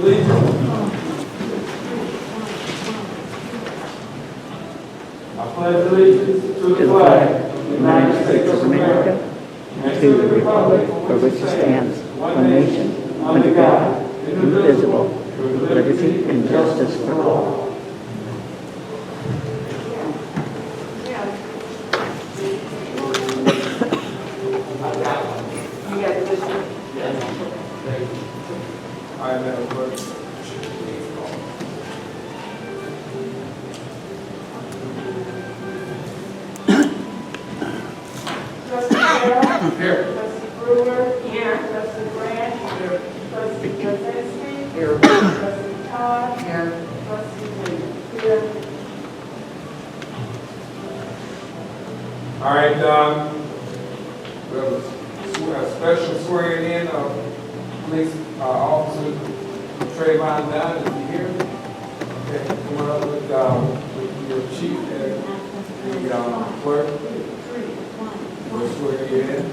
allegiance. I pledge allegiance to the flag of the United States of America and to the republic for which it stands, one nation, under God, indivisible, with liberty and justice for all. I Madam Clerk. Trustee Bell? Here. Trustee Brewer? Here. Trustee Grant? Here. Trustee Jazinski? Here. Trustee Todd? Here. Trustee Williams? Here. All right, we have a special swearing in of police officer Trayvon Dunn. Is he here? Okay, come on up with your chief and the clerk. We'll swear you in.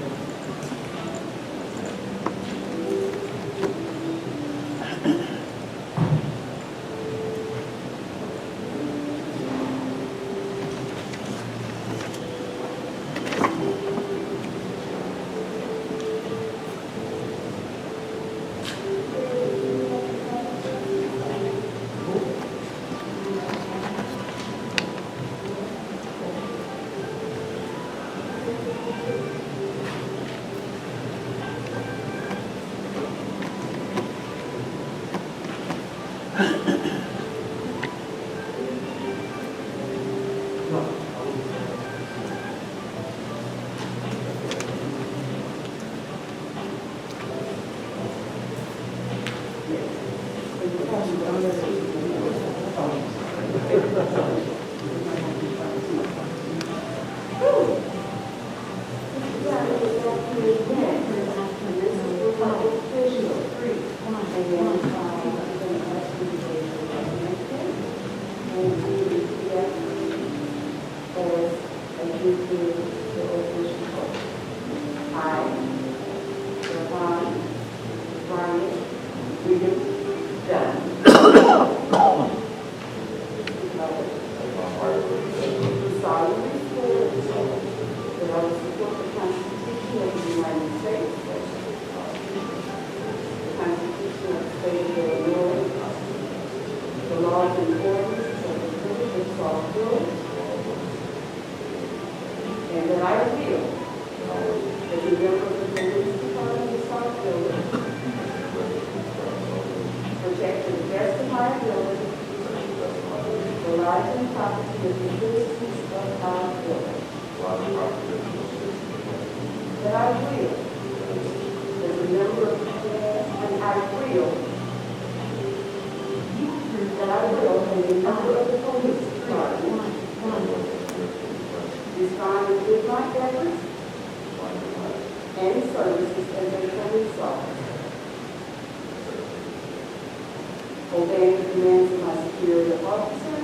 Obeying the commands of my superior officer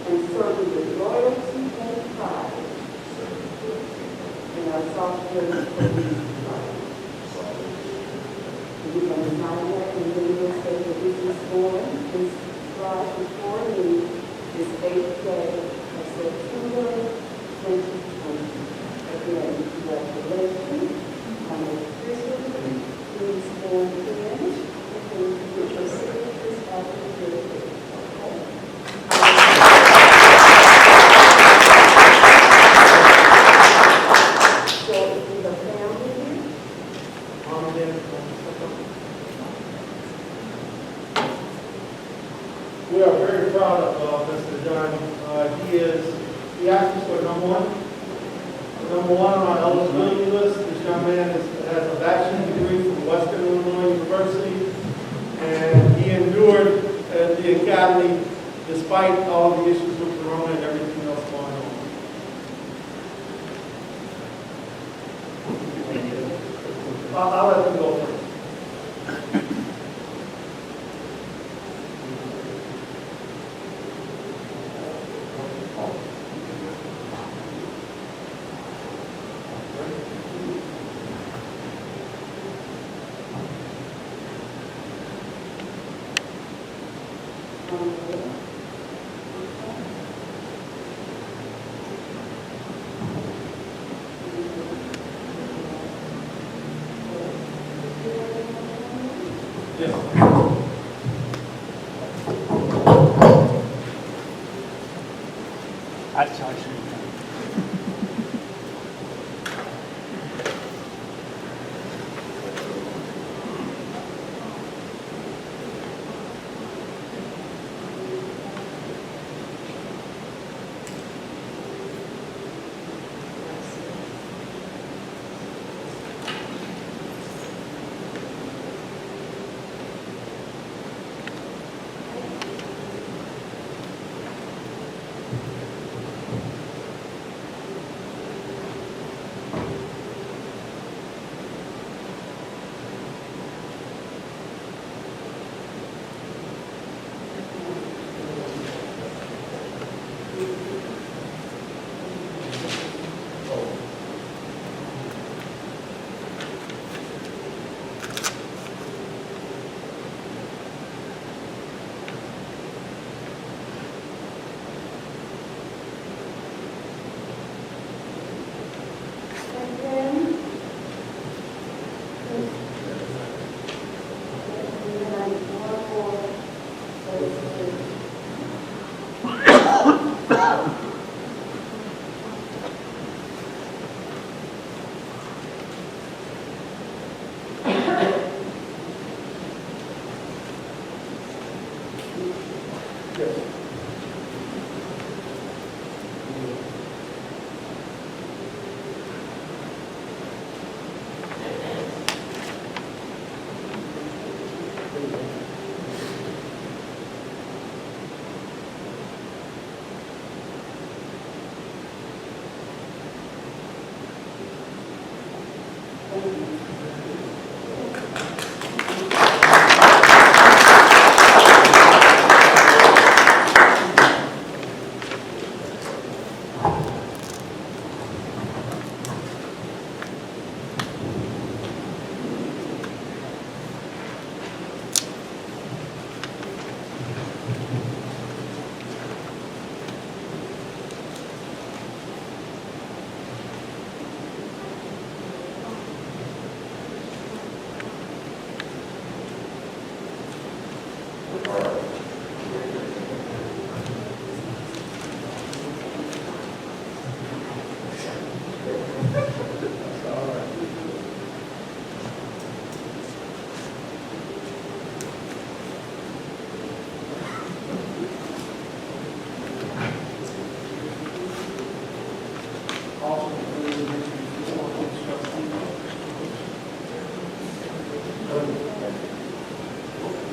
and serving with loyalty and pride in our Sauk police department. We can sign that and then we'll say that this is born, this rise before me, this 8th day of September 2020. Again, congratulations. I'm officially being sworn in. Which was this after the So, is the family here? We are very proud of Mr. Dunn. He asked us for number one on our eligibility list. This young man has a bachelor's degree from Western Illinois University, and he endured at the academy despite all the issues with Corona and everything else going on. I'll let them go first. अच्छा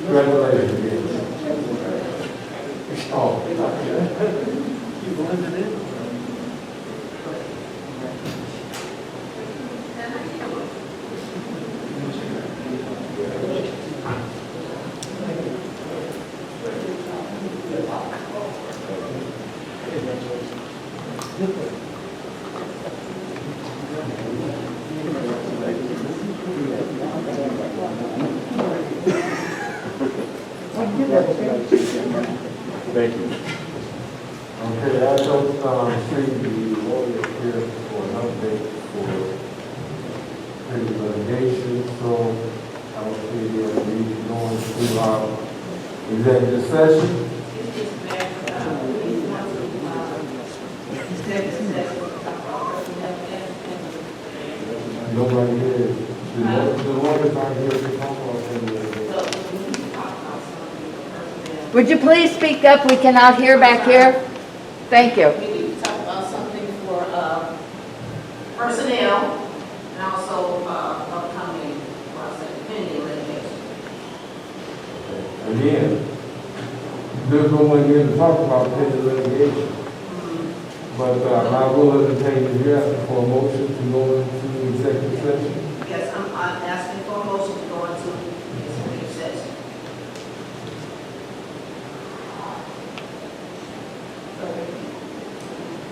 Congratulations. Oh. You blended in. Thank you. Okay, I don't see the lawyer here for an update for pretty litigation, so I don't see the need going to our executive session. Nobody here, the lawyers aren't here to talk about any. Would you please speak up? We cannot hear back here. Thank you. We need to talk about something for personnel and also upcoming process, pending litigation. Again, there's no one here to talk about pending litigation. But I will entertain if you're asking for a motion to go into executive session. Yes, I'm asking for a motion to go into executive session.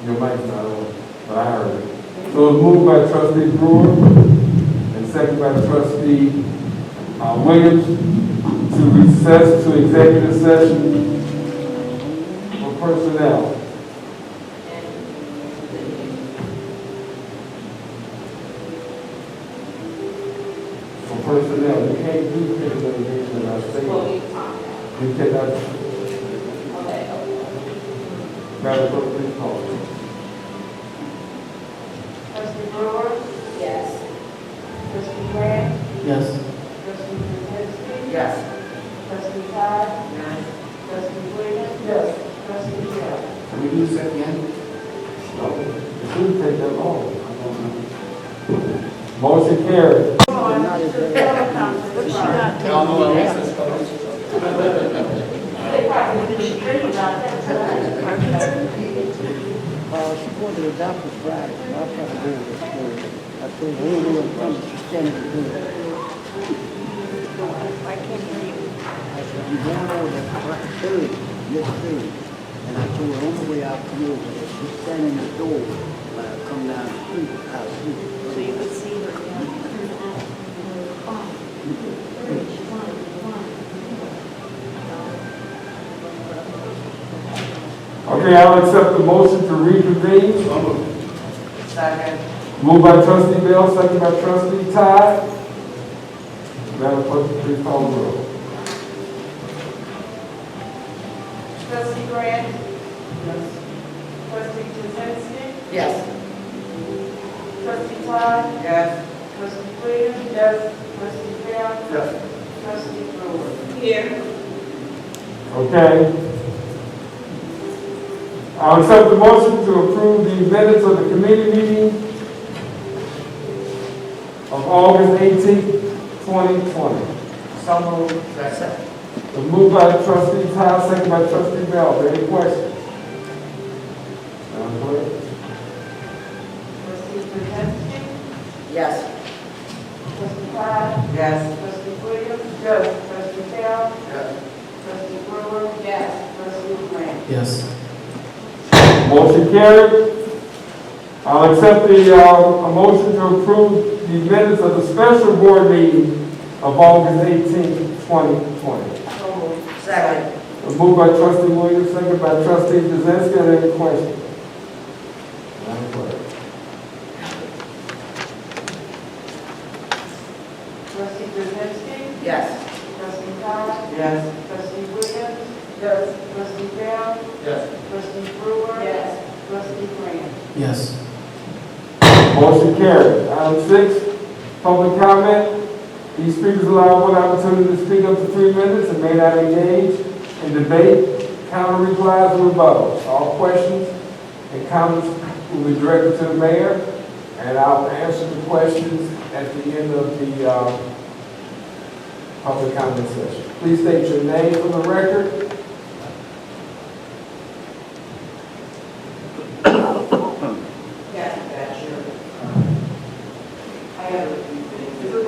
Your mic's not on, but I heard it. So it's moved by trustee Brewer and second by trustee Williams to recess to executive session personnel. For personnel, you can't do pending litigation in our state. Well, we talked about. You cannot, Okay. Madam Clerk, please call. Trustee Brewer? Yes. Trustee Grant? Yes. Trustee Jazinski? Yes. Trustee Todd? Yes. Trustee Williams? Yes. Trustee Chair? Can we do this again? No, it shouldn't take that long. Motion carried. Y'all know what else is coming. She went to the doctor Friday, and I tried to do it this morning. I told her, who will come, she's standing to do it. I said, I'm going over there Thursday, next Thursday. And I told her, on the way I'll come over there, she's standing in the door, when I come down the street, I'll see her. So you would see her, Okay, I'll accept the motion to reconvene. Second. Moved by trustee Bell, second by trustee Todd. Madam Clerk, please call the roll. Trustee Grant? Trustee Jazinski? Yes. Trustee Todd? Yes. Trustee Williams? Yes. Trustee Chair? Yes. Trustee Brewer? Here. Okay. I'll accept the motion to approve the minutes of the committee meeting of August 18th, 2020. So moved. Second. Moved by trustee Todd, second by trustee Bell. Are there any questions? Madam Clerk? Trustee Jazinski? Yes. Trustee Todd? Yes. Trustee Williams? Yes. Trustee Chair? Yes. Trustee Brewer? Yes. Trustee Grant? Yes. Motion carried. I'll accept the, a motion to approve the minutes of the special board meeting of August 18th, 2020. So moved. Second. Moved by trustee Williams, second by trustee Jazinski. Are there any questions? Madam Clerk? Trustee Jazinski? Yes. Trustee Todd? Yes. Trustee Williams? Yes. Trustee Bell? Yes. Trustee Brewer? Yes. Trustee Grant? Yes. Motion carried. Item 6, public comment. These speakers allow one opportunity to speak up to 3 minutes and may not engage in debate, counter replies, or rebuttals. All questions and comments will be directed to the mayor, and I'll answer the questions at the end of the public comment session. Please state your name for the record.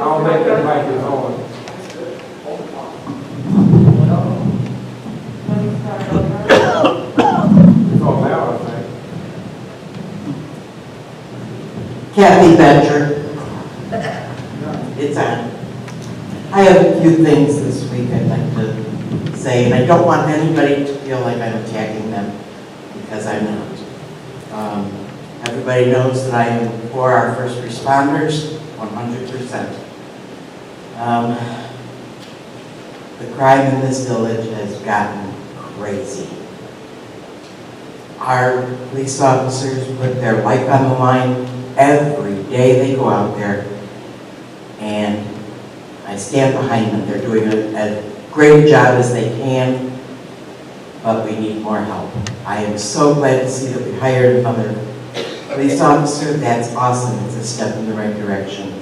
I don't think that mic is on. It's on now, I think. Kathy Betcher. It's on. I have a few things this week I'd like to say, and I don't want anybody to feel like I'm attacking them, because I'm not. Everybody knows that I am for our first responders, 100%. The crime in this village has gotten crazy. Our police officers put their life on the line every day they go out there, and I stand behind them. They're doing a great job as they can, but we need more help. I am so glad to see that we hired another police officer. That's awesome. It's a step in the right direction.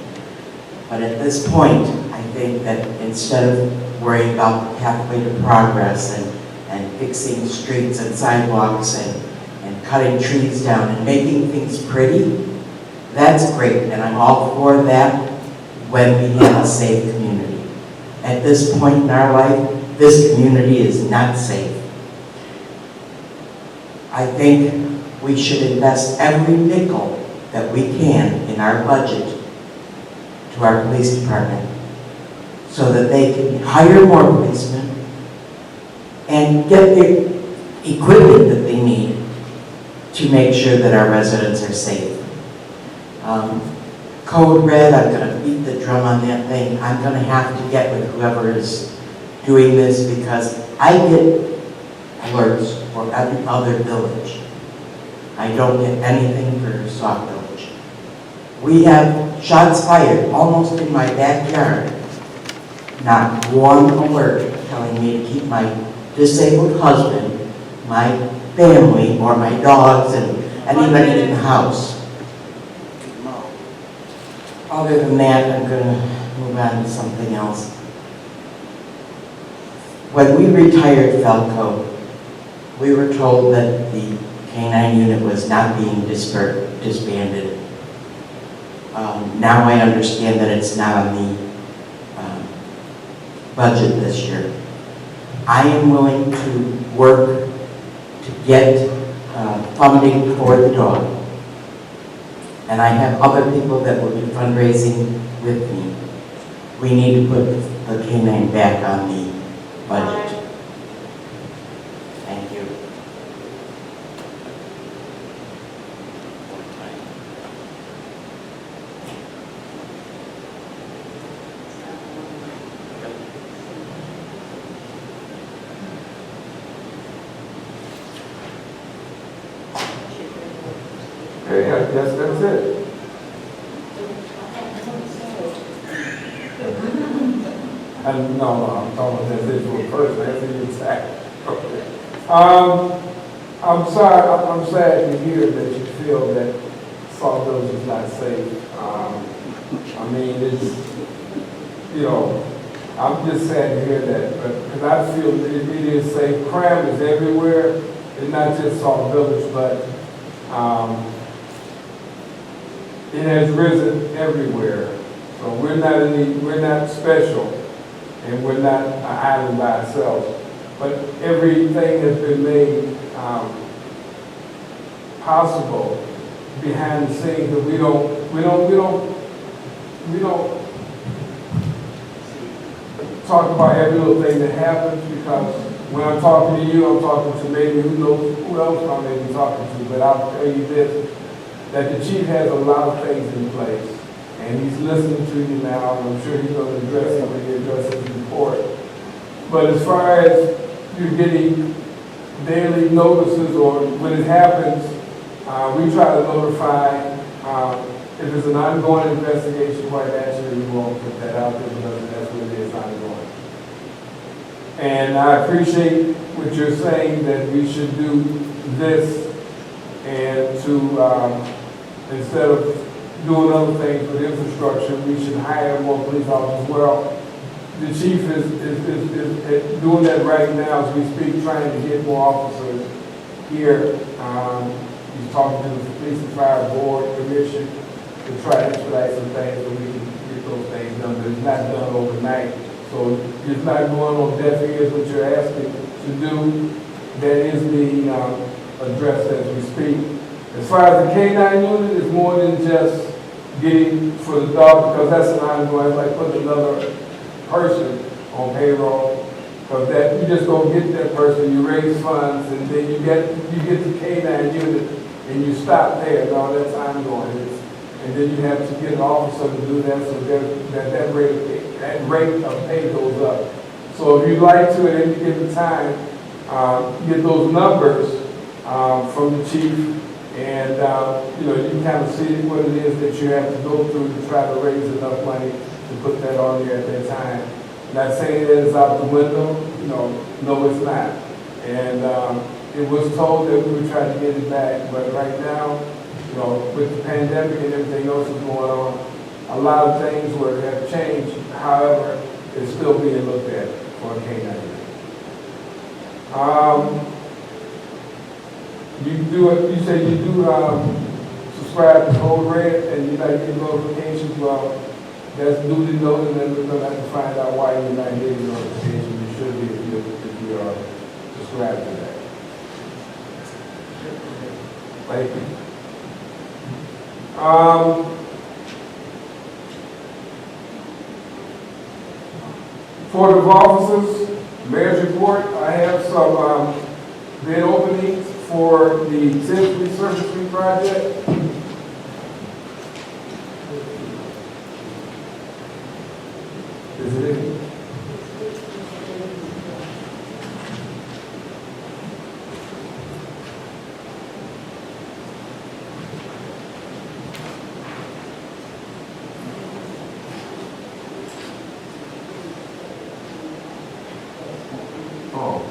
But at this point, I think that instead of worrying about the pathway to progress and fixing streets and sidewalks and cutting trees down and making things pretty, that's great, and I'm all for that when we have a safe community. At this point in our life, this community is not safe. I think we should invest every nickel that we can in our budget to our police department so that they can hire more policemen and get the equipment that they need to make sure that our residents are safe. Code Red, I'm gonna beat the drum on that thing. I'm gonna have to get with whoever is doing this because I get alerts for every other village. I don't get anything for Sauk Village. We have shots fired almost in my backyard. Not one alert telling me to keep my disabled husband, my family, or my dogs, and anybody in the house. Other than that, I'm going to move on to something else. When we retired Falco, we were told that the K-9 unit was not being disbanded. Now I understand that it's not on the budget this year. I am willing to work to get funding for the dog. And I have other people that will do fundraising with me. We need to put the K-9 back on the budget. Thank you. Okay, I guess that's it. And no, I'm talking about that individual person, that's the exact. Okay. I'm sorry, I'm sad to hear that you feel that Sauk Village is not safe. I mean, it's, you know, I'm just sad to hear that, but, because I feel that it is safe. Crime is everywhere. It's not just Sauk Village, but, it has risen everywhere. So we're not special, and we're not an island by ourselves. But everything has been made possible behind the scenes that we don't talk about every little thing that happens, because when I'm talking to you, I'm talking to maybe who else I may be talking to, but I'll tell you this, that the chief has a lot of things in place, and he's listening to you now, and I'm sure he's going to address it when he addresses his report. But as far as you getting daily notices, or when it happens, we try to notify, if it's an ongoing investigation, quite naturally, we won't put that out there because that's what it is, ongoing. And I appreciate what you're saying, that we should do this, and to, instead of doing other things with infrastructure, we should hire more police officers. Well, the chief is doing that right now as we speak, trying to get more officers here. He's talking to the Police and Fire Board Commission to try to expedite some things so we can get those things done, but it's not done overnight. So it's not going on deaf ears what you're asking to do. That is being addressed as we speak. As far as the K-9 unit, it's more than just getting for the dog, because that's an ongoing, it's like putting another person on payroll, because that, you just don't get that person, you raise funds, and then you get the K-9 unit, and you stop there, and all that's ongoing. And then you have to get an officer to do that, so that rate of pay goes up. So if you'd like to, at any given time, get those numbers from the chief, and you know, you can kind of see what it is that you have to go through to try to raise enough money to put that on there at that time. Not saying that it's out the window, you know, no it's not. And it was told that we were trying to get it back, but right now, you know, with the pandemic and everything else that's going on, a lot of things have changed. However, it's still being looked at for a K-9. You say you do subscribe to Code Red, and you like get notifications. Well, that's duly noted, and we're going to have to find out why you're not getting notifications. You should be if you are subscribed to that. Thank you. For the officers, mayor's report, I have some bid openings for the TIF resurfacing project. Is it in? Oh,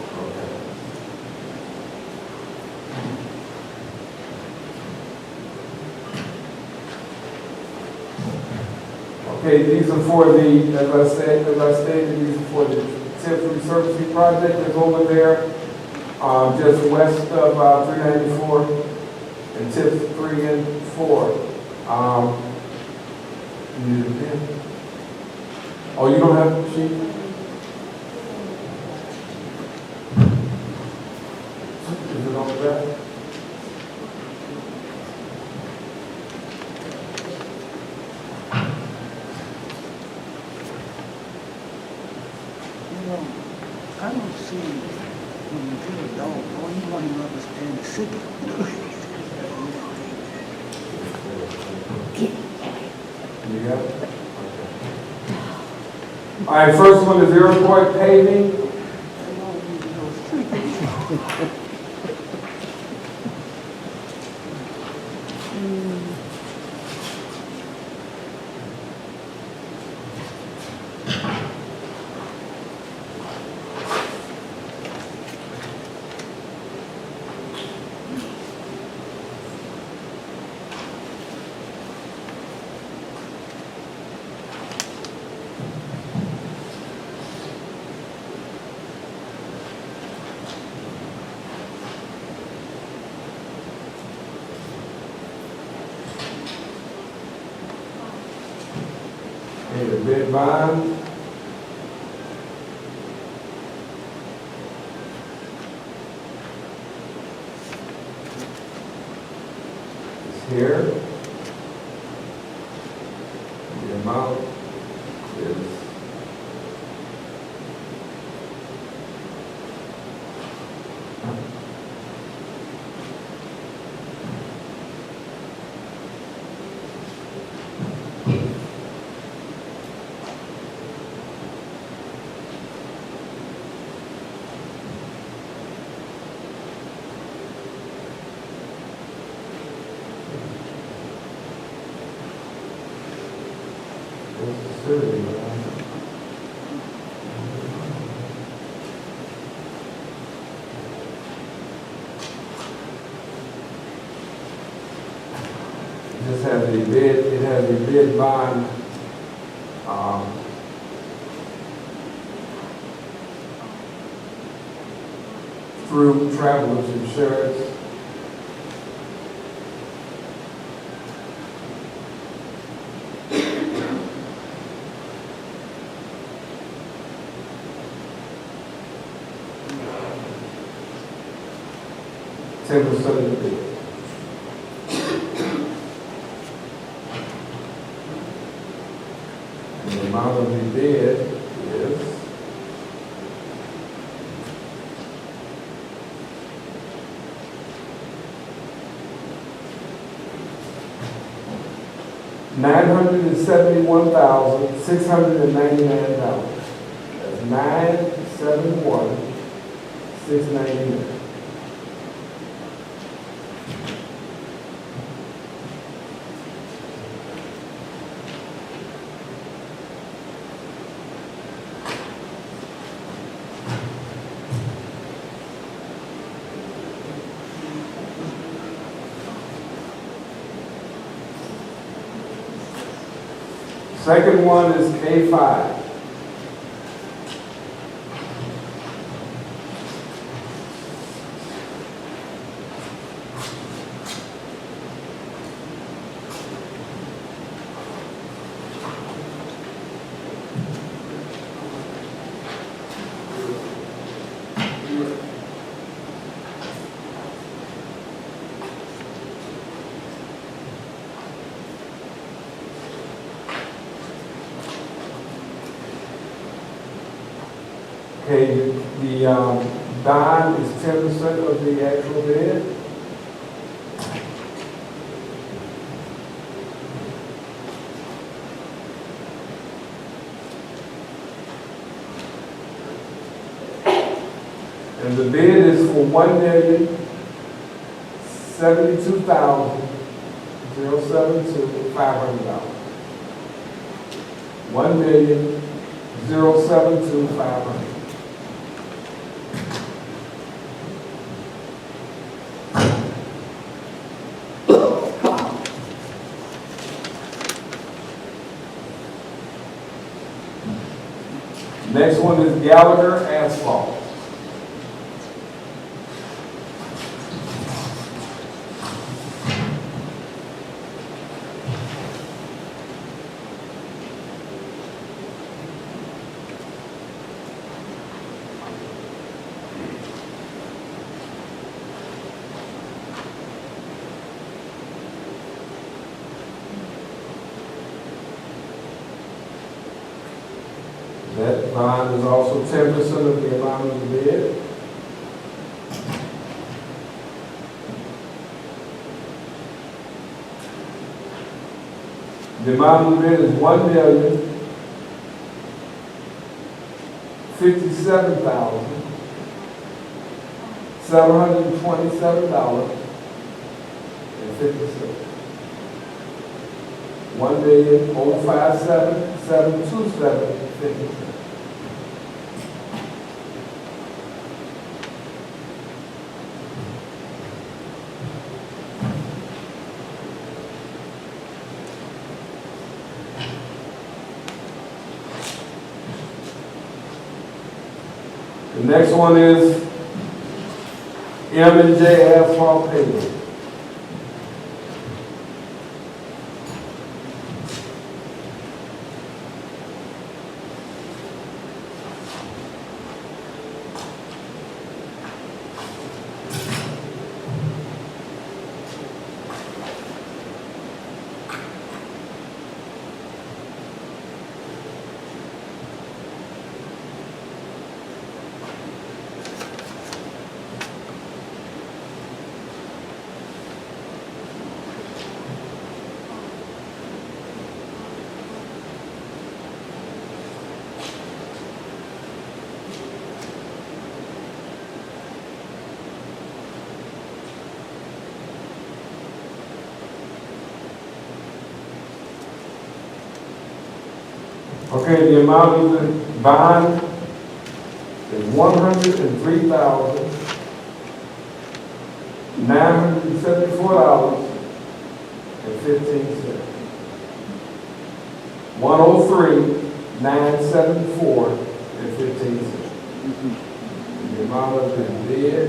okay, these are for the, as I stated, these are for the TIF resurfacing project that's over there, just west of 394 and TIF 3 and 4. You need a pen? Oh, you don't have a sheet? Is it on the back? You know, I don't see when you kill a dog, all you want to understand is sick. You got it? Okay. All right, first one is airport paving. Okay, the bid bond. Is here. The amount is This has a bid, it has a bid bond, through Travelers Insurance. Ten percent of the bid. And the amount of the bid is $971,699. That's $971,699. Second one is K5. Okay, the bond is 10% of the actual bid. And the bid is for $1,072,072,500. $1,072,500. Next one is Gallagher Asphalt. That bond is also 10% of the amount of the bid. The amount of the bid is $1,057,727.50. $1,057,727.50. The next one is M&J Asphalt Paving. Okay, the amount of the bond is $103,974.15. $103,974.15. The amount of the bid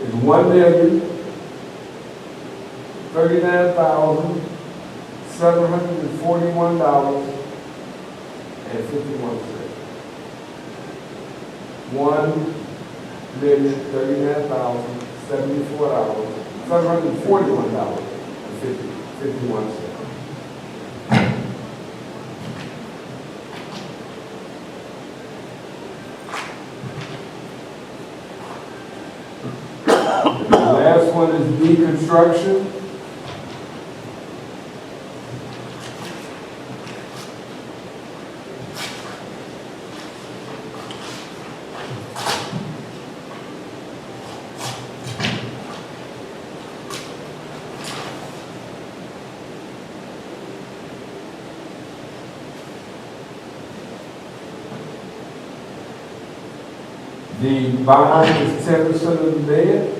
is $1,039,741.51. $1,039,741.51. The last one is deconstruction. The bond is 10% of the bid.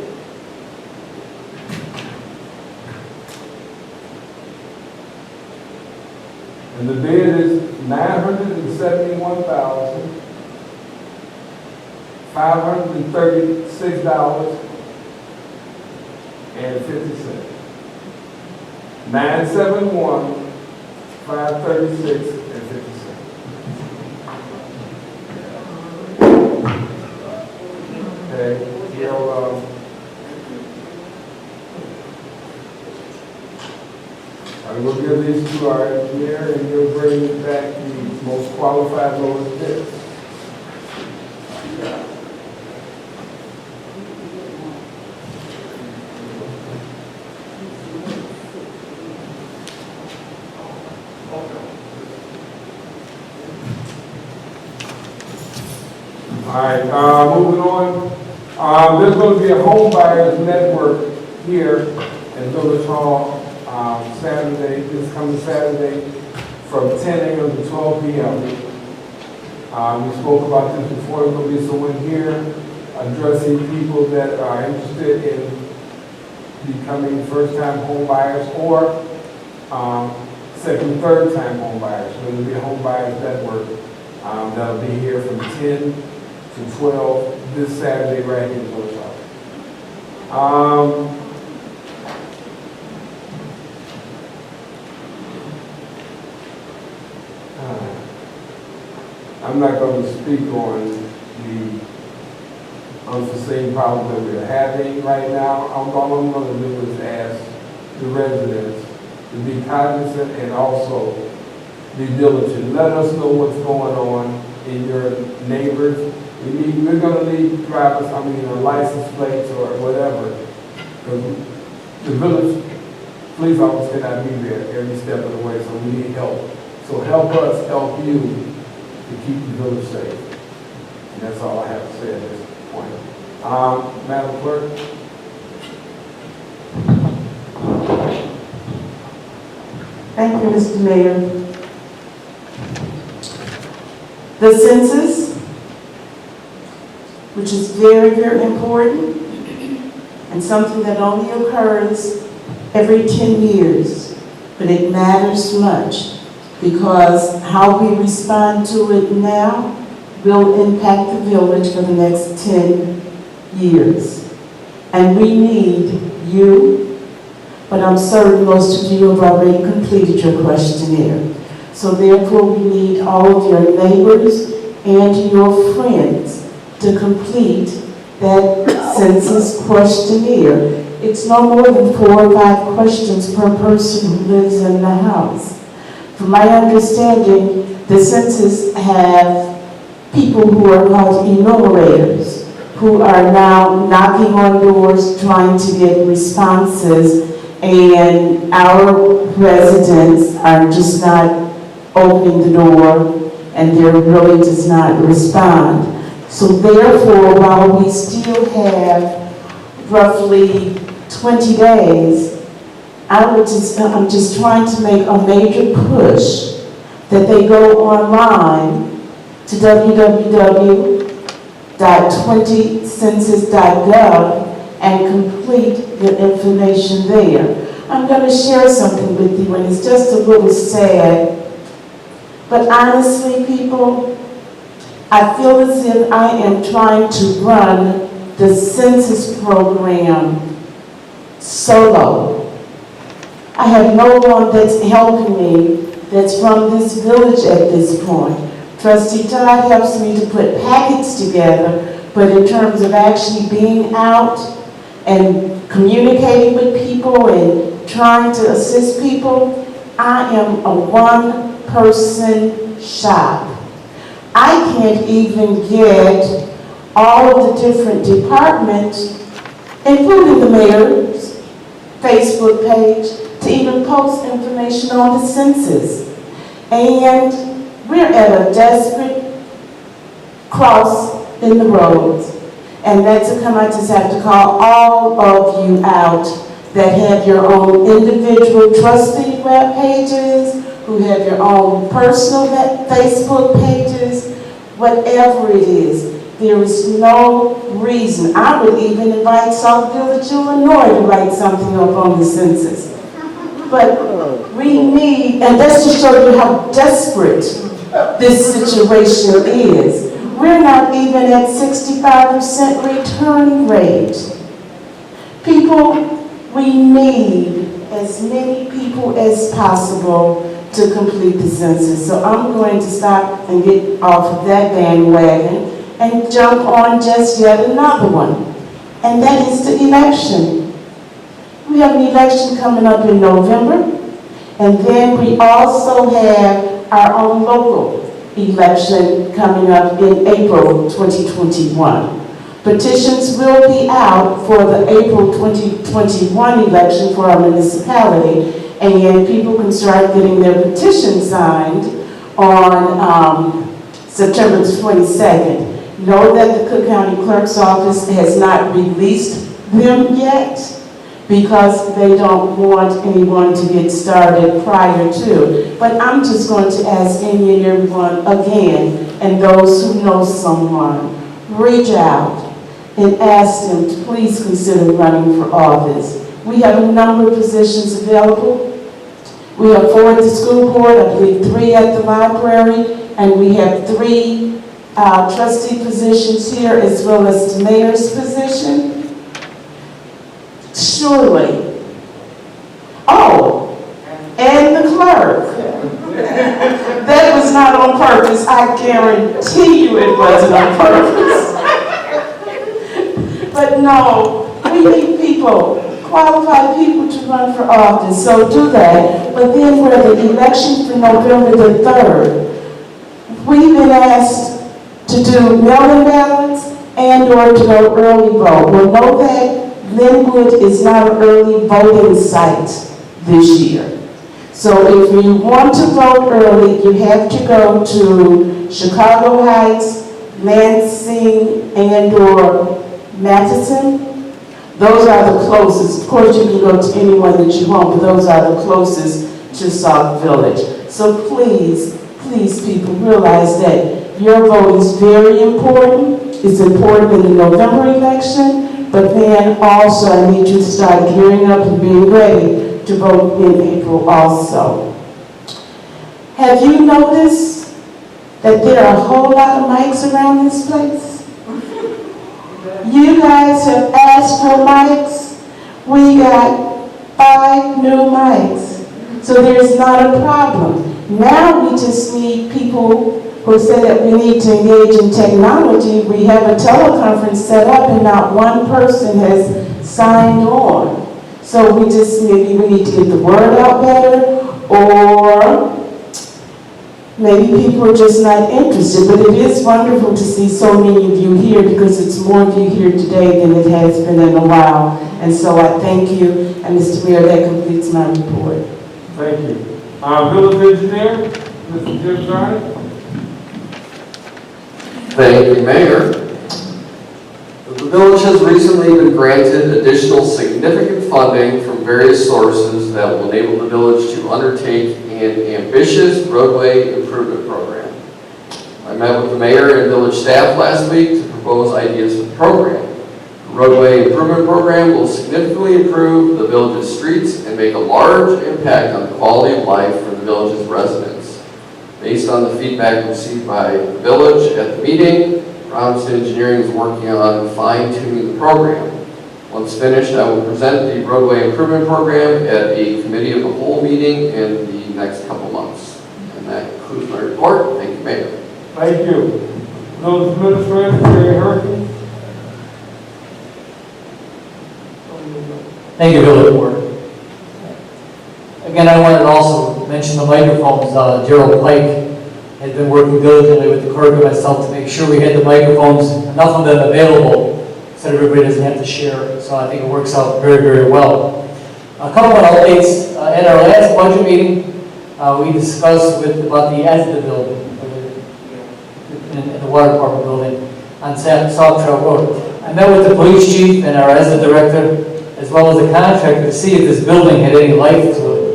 And the bid is $971,536.50. $971,536.50. Okay, I will give the this to our engineer, and he'll bring back the most qualified lowest bid. All right, moving on. There's going to be a home buyers network here in Village Hall, Saturday, this coming Saturday, from 10 a.m. to 12 p.m. We spoke about this before. There's going to be someone here addressing people that are interested in becoming first-time home buyers or second, third-time home buyers. So there'll be a home buyers network that'll be here from 10 to 12 this Saturday right here in Village Hall. I'm not going to speak on the unforeseen problems that we're having right now. All I'm going to do is ask the residents to be cognizant and also be diligent. Let us know what's going on in your neighbors. We're going to need driver's, license plates or whatever, because the village police officers cannot be there every step of the way, so we need help. So help us help you to keep the village safe. And that's all I have to say at this point. Madam Clerk? Thank you, Mr. Mayor. The census, which is very, very important, and something that only occurs every 10 years, but it matters much because how we respond to it now will impact the village for the next 10 years. And we need you, but I'm certain most of you have already completed your questionnaire. So therefore, we need all of your neighbors and your friends to complete that census questionnaire. It's no more than 4 or 5 questions per person who lives in the house. From my understanding, the census have people who are called enumerators, who are now knocking on doors trying to get responses, and our residents are just not opening the door, and they really does not respond. So therefore, while we still have roughly 20 days, I'm just trying to make a major push that they go online to www.20census.gov and complete your information there. I'm going to share something with you, and it's just a little sad. But honestly, people, I feel as if I am trying to run the census program solo. I have no one that's helping me that's from this village at this point. Trustee Todd helps me to put packets together, but in terms of actually being out and communicating with people and trying to assist people, I am a one-person shop. I can't even get all of the different departments, including the mayor's Facebook page, to even post information on the census. And we're at a desperate cross in the roads. And that's a come, I just have to call all of you out that have your own individual trusted web pages, who have your own personal Facebook pages, whatever it is. There is no reason. I would even invite Sauk Village, Illinois to write something up on the census. But we need, and that's to show you how desperate this situation is. We're not even at 65% return rate. People, we need as many people as possible to complete the census. So I'm going to stop and get off of that bandwagon and jump on just yet another one. And that is the election. We have an election coming up in November, And then we also have our own local election coming up in April 2021. Petitions will be out for the April 2021 election for our municipality, and people can start getting their petitions signed on September 22nd. Know that the Cook County Clerk's Office has not released them yet because they don't want anyone to get started prior to. But I'm just going to ask any and everyone again, and those who know someone, reach out and ask them to please consider running for office. We have a number of positions available. We have 4 at the school board, I believe 3 at the library, and we have 3 trustee positions here as well as the mayor's position. Surely. Oh, and the clerk. That was not on purpose. I guarantee you it wasn't on purpose. But no, we need people, qualified people to run for office, so do that. But then for the election for November the 3rd, we've been asked to do mail-in ballots and or to go early vote. Well, know that Linwood is not an early voting site this year. So if you want to vote early, you have to go to Chicago Heights, Lansing, and or Matheson. Those are the closest. Of course, you can go to anyone that you want, but those are the closest to Sauk Village. So please, please, people, realize that your vote is very important. It's important in the November election, but then also I need you to start gearing up and being ready to vote in April also. Have you noticed that there are a whole lot of mics around this place? You guys have asked for mics. We got 5 new mics. So there's not a problem. Now we just need people who say that we need to engage in technology. We have a teleconference set up and not one person has signed on. So we just maybe we need to get the word out better, or maybe people are just not interested. But it is wonderful to see so many of you here, because it's more of you here today than it has been in a while. And so I thank you. And Mr. Mayor, that completes my report. Thank you. Village engineer, Mr. Jim Zarni. Thank you, Mayor. The village has recently been granted additional significant funding from various sources that will enable the village to undertake an ambitious roadway improvement program. I met with the mayor and village staff last week to propose ideas for the program. The roadway improvement program will significantly improve the village's streets and make a large impact on the quality of life for the village's residents. Based on the feedback received by the village at the meeting, Robinson Engineering is working on fine-tuning the program. Once finished, I will present the roadway improvement program at a committee of the whole meeting in the next couple months. And that concludes my report. Thank you, Mayor. Thank you. Village administrator, Terry Hurricane. Thank you, Village Board. Again, I wanted to also mention the microphones. Gerald Pike had been working diligently with the clerk and myself to make sure we had the microphones, enough of them available, so everybody doesn't have to share. So I think it works out very, very well. A couple of updates. At our last budget meeting, we discussed about the ESDA building, in the water department building on Sauk Trail Road. I met with the police chief and our ESDA director, as well as the contractor, to see if this building had any life to it.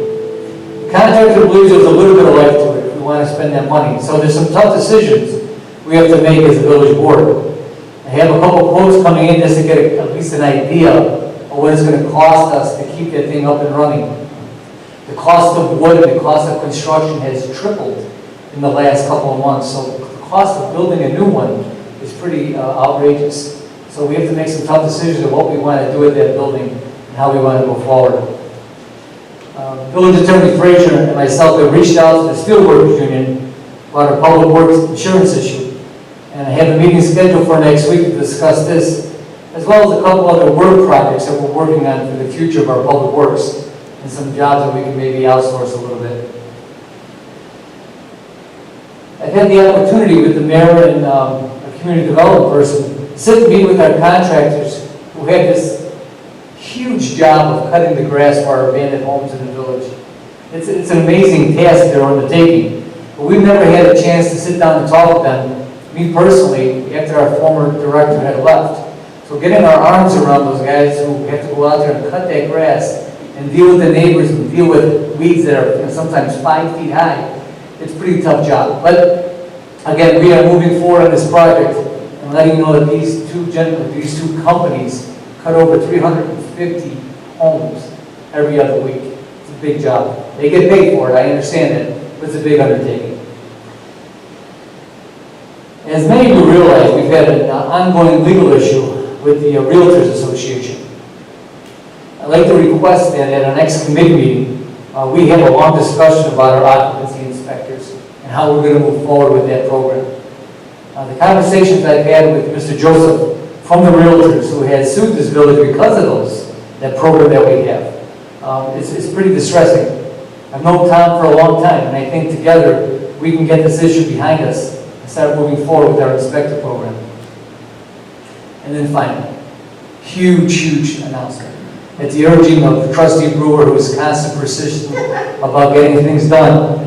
The contractor believes there's a little bit of life to it if we want to spend that money. So there's some tough decisions we have to make as a village board. I have a couple quotes coming in just to get at least an idea of what it's going to cost us to keep that thing up and running. The cost of wood and the cost of construction has tripled in the last couple of months. So the cost of building a new one is pretty outrageous. So we have to make some tough decisions of what we want to do with that building and how we want to go forward. Village Attorney Frazier and myself have reached out to the Steelworkers Union about our public works insurance issue. And I have a meeting scheduled for next week to discuss this, as well as a couple other work projects that we're working on for the future of our public works. and some jobs that we can maybe outsource a little bit. I've had the opportunity with the mayor and a community development person sit and meet with our contractors who had this huge job of cutting the grass for our abandoned homes in the village. It's an amazing task they're undertaking, but we've never had a chance to sit down and talk with them, me personally, after our former director had left. So getting our arms around those guys who have to go out there and cut that grass and deal with the neighbors and deal with weeds that are sometimes 5 feet high, it's a pretty tough job. But again, we are moving forward on this project and letting you know that these two companies cut over 350 homes every other week. It's a big job. They get paid for it, I understand that, but it's a big undertaking. As many of you realize, we've had an ongoing legal issue with the Realtors Association. I'd like to request that at our next committee meeting, we have a long discussion about our occupancy inspectors and how we're going to move forward with that program. The conversations I've had with Mr. Joseph from the Realtors who had sued this village because of that program that we have, it's pretty distressing. I've known Tom for a long time, and I think together we can get this issue behind us and start moving forward with our inspector program. And then finally, huge announcement. At the urging of Trustee Brewer, who is constant persistent about getting things done,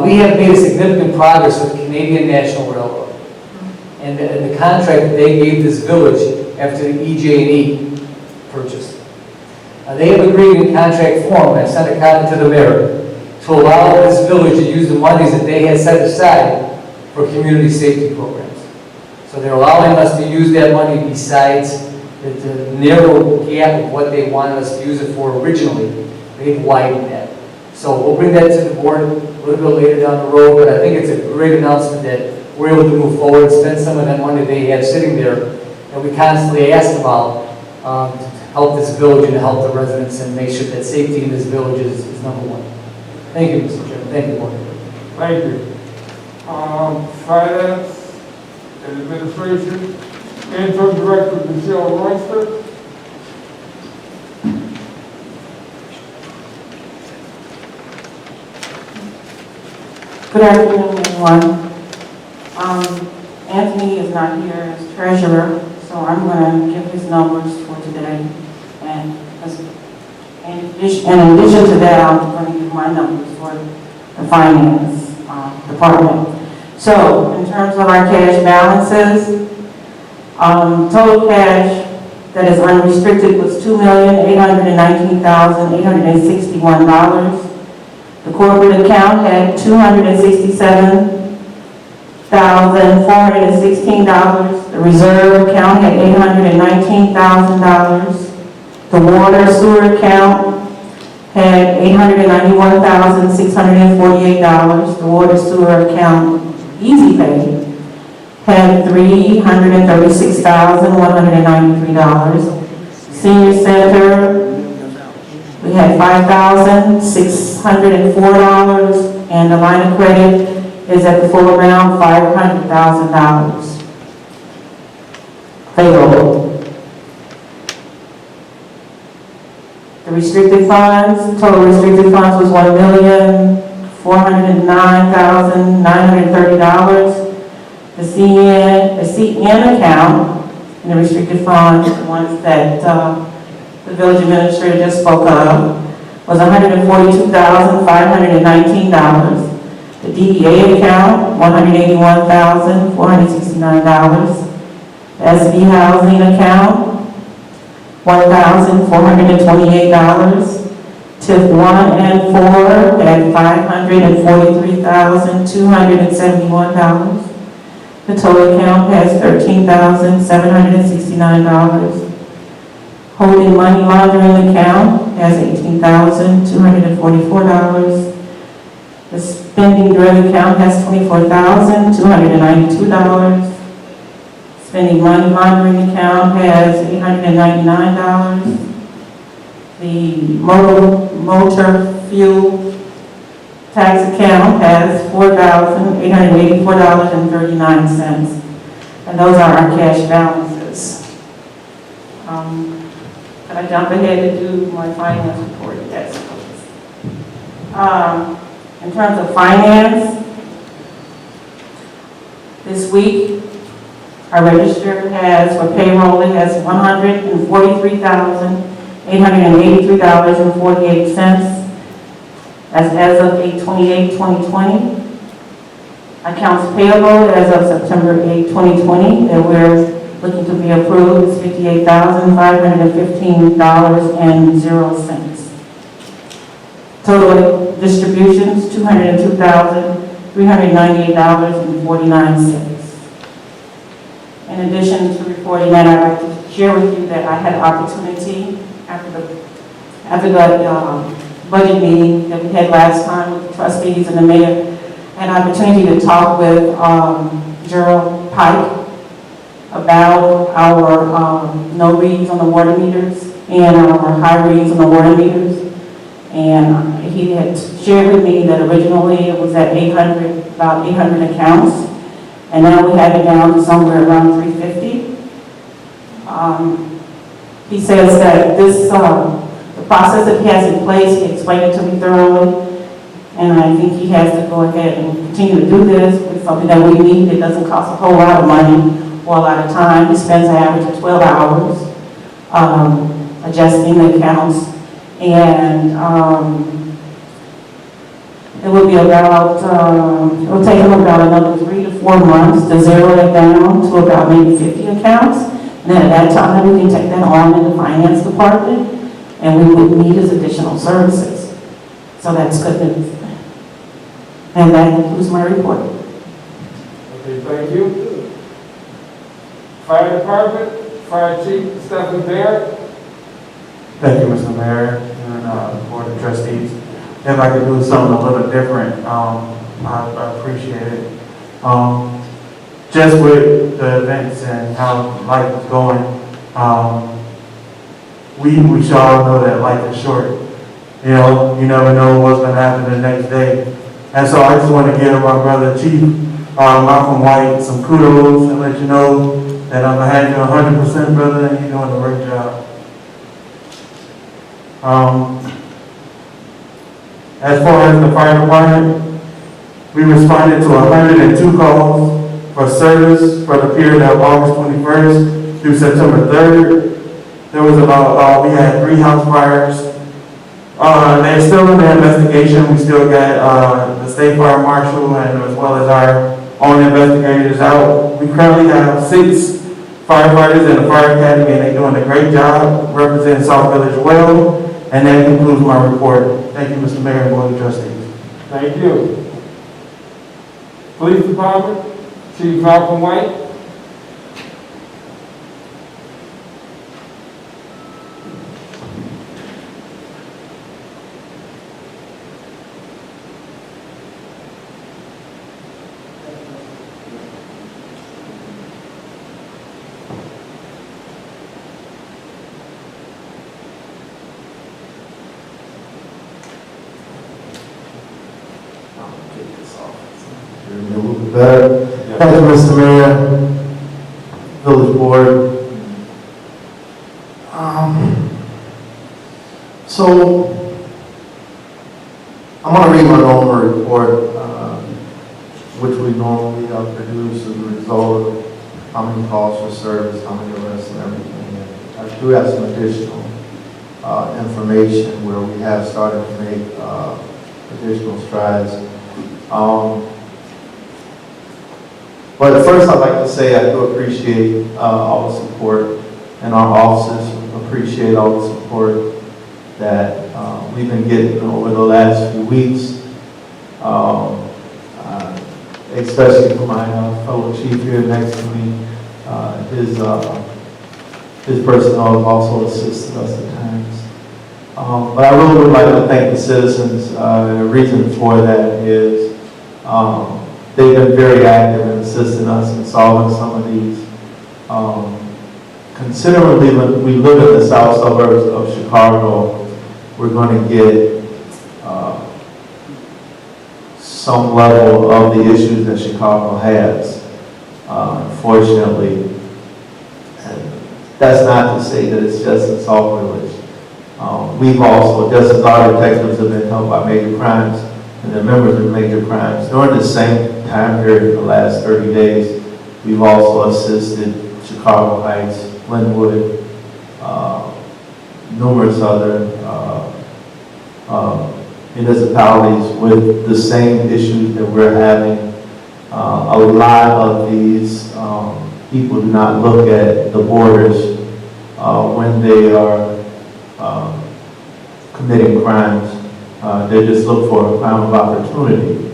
we have made a significant progress with Canadian National Railroad and the contract that they gave this village after the EJ&E purchase. They have agreed in contract form, and I sent a copy to the mayor, to allow this village to use the monies that they had set aside for community safety programs. So they're allowing us to use that money besides the narrow gap of what they wanted us to use it for originally. They've widened that. So we'll bring that to the board a little bit later down the road, but I think it's a great announcement that we're able to move forward and spend some of that money they have sitting there that we constantly ask about to help this village and to help the residents and make sure that safety in this village is number one. Thank you, Mr. Chairman. Thank you, Board. Thank you. Finance and Administration, Interim Director Michelle Royster. Good afternoon, everyone. Anthony is not here as treasurer, so I'm going to give his numbers for today. And in addition to that, I'm going to give my numbers for the finance department. So, in terms of our cash balances, total cash that is unrestricted was $2,819,861. The corporate account had $267,416. The reserve account had $819,000. The water sewer account had $891,648. The water sewer account, Easy Pay, had $336,193. Senior Center, we had $5,604, and the line of credit is at the full amount, $500,000 available. The restricted funds, total restricted funds was $1,409,930. The CN account and the restricted funds, the ones that the village administrator just spoke of, was $142,519. The DDA account, $181,469. The SB housing account, $1,428. TIF 1 and 4 at $543,271. The total account has $13,769. Holding money laundering account has $18,244. The spending drug account has $24,292. Spending money laundering account has $899. The motor fuel tax account has $4,884.39. And those are our cash balances. Can I jump ahead and do my finance report? Yes, please. In terms of finance, this week, our register has, for payroll, it has $143,883.48. That's as of 8/28/2020. Accounts payable as of September 8, 2020, that we're looking to be approved is $58,515.00. Total distributions, $202,398.49. In addition to reporting that, I'd like to share with you that I had an opportunity after the budget meeting that we had last time with the trustees and the mayor, had an opportunity to talk with Gerald Pike about our no reads on the water meters and our high reads on the water meters. And he had shared with me that originally it was at about 800 accounts, and now we have it down to somewhere around 350. He says that this, the process that he has in place, he explained it to me thoroughly, and I think he has to go ahead and continue to do this with something that we need. It doesn't cost a whole lot of money or a lot of time. He spends an average of 12 hours adjusting the accounts, and it will be about, it will take him about another 3 to 4 months to zero it down to about maybe 50 accounts. And then at that time, we can take that on in the finance department, and we would need his additional services. So that's good news. And that concludes my report. Okay, thank you. Fire Department, Fire Chief Stephen Barrett. Thank you, Mr. Mayor, and Board of Trustees. If I could do something a little different, I appreciate it. Just with the events and how life is going, we should all know that life is short. You know, you never know what's going to happen the next day. And so I just want to give my brother Chief Malcolm White some kudos and let you know that I'm behind you 100%, brother, and you're doing a great job. As far as the fire department, we responded to 102 calls for service for the period of August 21st through September 3rd. There was we had 3 house fires. They're still in the investigation. We still got the state fire marshal and as well as our own investigators out. We currently have 6 firefighters in the fire academy, and they're doing a great job representing Sauk Village well. And that concludes my report. Thank you, Mr. Mayor and Board of Trustees. Thank you. Police Department, Chief Malcolm White. Thank you, Mr. Mayor, Village Board. So, I'm going to read my normal report, which we normally produce as a result of how many calls for service, how many arrests and everything. And I do have some additional information where we have started to make additional strides. But first, I'd like to say I do appreciate all the support, and our officers appreciate all the support that we've been getting over the last few weeks, especially from my fellow chief here next to me. His personnel have also assisted us at times. But I really would like to thank the citizens. The reason for that is they've been very active in assisting us in solving some of these. Considering we live in the south suburbs of Chicago, we're going to get some level of the issues that Chicago has, unfortunately. And that's not to say that it's just in Sauk Village. We've also, just as our detectives have been helped by major crimes and their members of major crimes, during the same time period, the last 30 days, we've also assisted Chicago Heights, Glenwood, numerous other municipalities with the same issues that we're having. A lot of these people do not look at the borders when they are committing crimes. They just look for a crime of opportunity.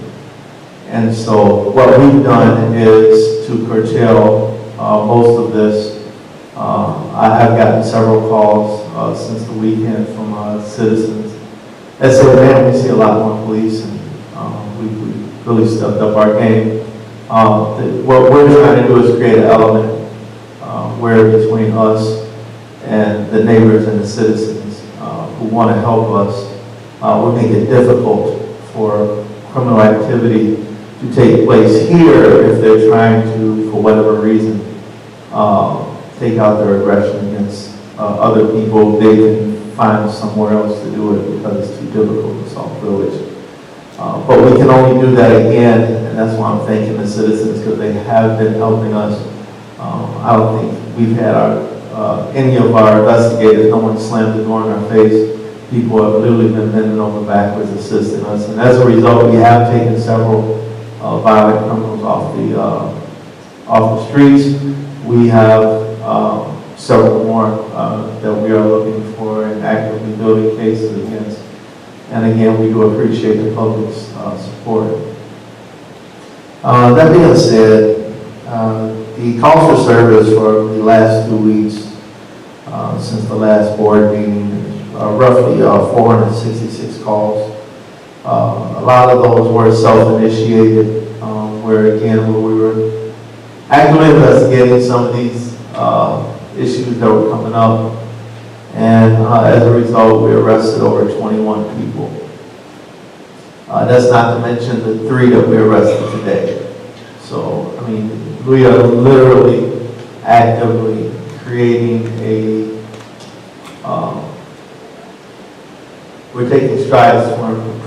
And so what we've done is to curtail most of this. I have gotten several calls since the weekend from citizens that say, man, we see a lot more police, and we really stepped up our game. What we're trying to do is create an element where between us and the neighbors and the citizens who want to help us, we make it difficult for criminal activity to take place here if they're trying to, for whatever reason, take out their aggression against other people. They can find somewhere else to do it because it's too difficult in Sauk Village. But we can only do that again, and that's why I'm thanking the citizens, because they have been helping us. I don't think we've had any of our investigators, no one slammed the door in our face. People have literally been bending over backwards assisting us, and as a result, we have taken several violent criminals off the streets. We have several more that we are looking for and actively building cases against. And again, we do appreciate the public's support. That being said, the calls for service for the last 2 weeks since the last board meeting, roughly 466 calls. A lot of those were self-initiated, where again, we were actively investigating some of these issues that were coming up. And as a result, we arrested over 21 people. That's not to mention the 3 that we arrested today. So, I mean, we are literally actively creating we're taking strides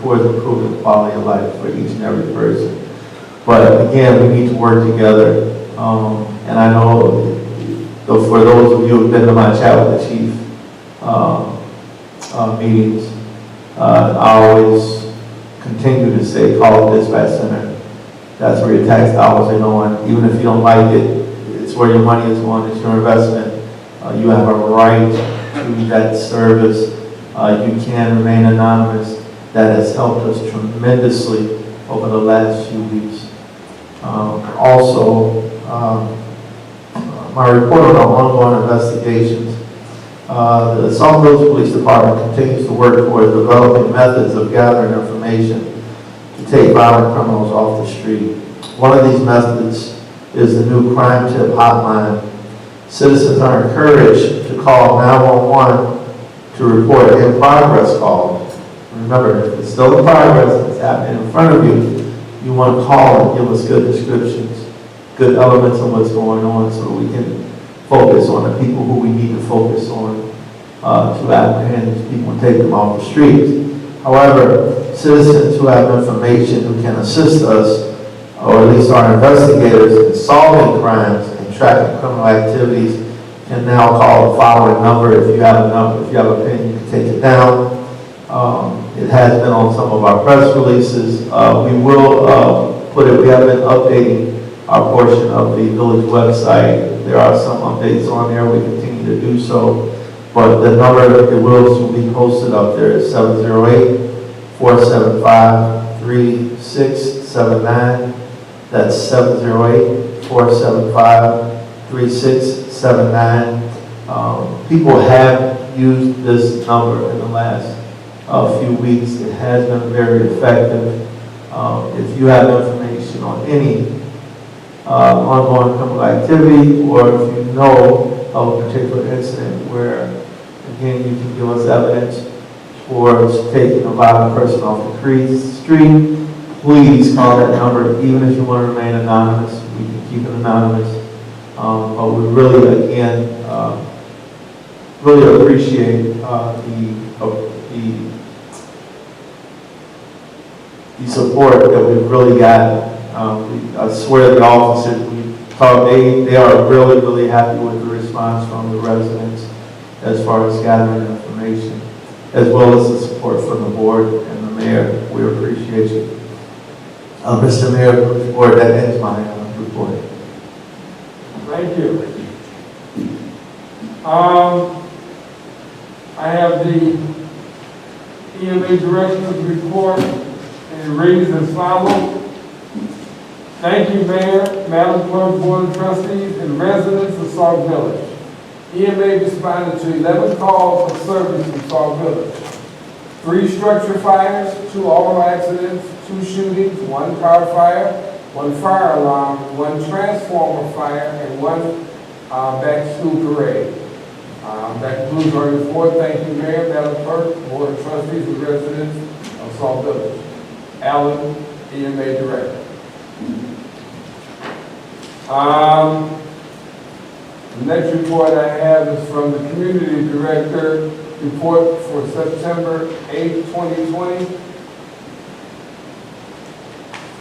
towards improving the quality of life for each and every person. But again, we need to work together. And I know for those of you who have been to my chat with the chief meetings, I always continue to say, call the dispatch center. That's where your tax dollars are going. Even if you don't like it, it's where your money is going. It's your investment. You have a right to that service. You can remain anonymous. That has helped us tremendously over the last few weeks. Also, my report on our ongoing investigations. The Sauk Village Police Department continues to work towards developing methods of gathering information to take violent criminals off the street. One of these methods is the new crime tip hotline. Citizens are encouraged to call 911 to report in-progress calls. Remember, if it's still in progress, it's happening in front of you, you want to call and give us good descriptions, good elements of what's going on, so that we can focus on the people who we need to focus on to apprehend these people and take them off the streets. However, citizens who have information who can assist us, or at least our investigators, in solving crimes and tracking criminal activities, can now call the following number. If you have a number, if you have a pen, you can take it down. It has been on some of our press releases. We will put it, we have been updating our portion of the village website. There are some updates on there. We continue to do so. But the number that will be posted up there is 708-475-3679. That's 708-475-3679. People have used this number in the last few weeks. It has been very effective. If you have information on any ongoing criminal activity, or if you know of a particular incident where, again, you can give us evidence towards taking a violent person off the street, please call that number. Even if you want to remain anonymous, we can keep it anonymous. But we really, again, really appreciate the support that we've really got. I swear the officers we talked, they are really, really happy with the response from the residents as far as gathering information, as well as the support from the board and the mayor. We appreciate you. Mr. Mayor, board, that ends my report. Thank you. I have the EMA Director's report, and it reads as follows. Thank you, Mayor, Madam Clerk, Board of Trustees, and residents of Sauk Village. EMA responded to 11 calls of service in Sauk Village. 3 structure fires, 2 auto accidents, 2 shootings, 1 car fire, 1 fire alarm, 1 transformer fire, and 1 back-to-school parade. That concludes our report. Thank you, Mayor, Madam Clerk, Board of Trustees, and residents of Sauk Village. Allen, EMA Director. The next report I have is from the Community Director, report for September 8, 2020.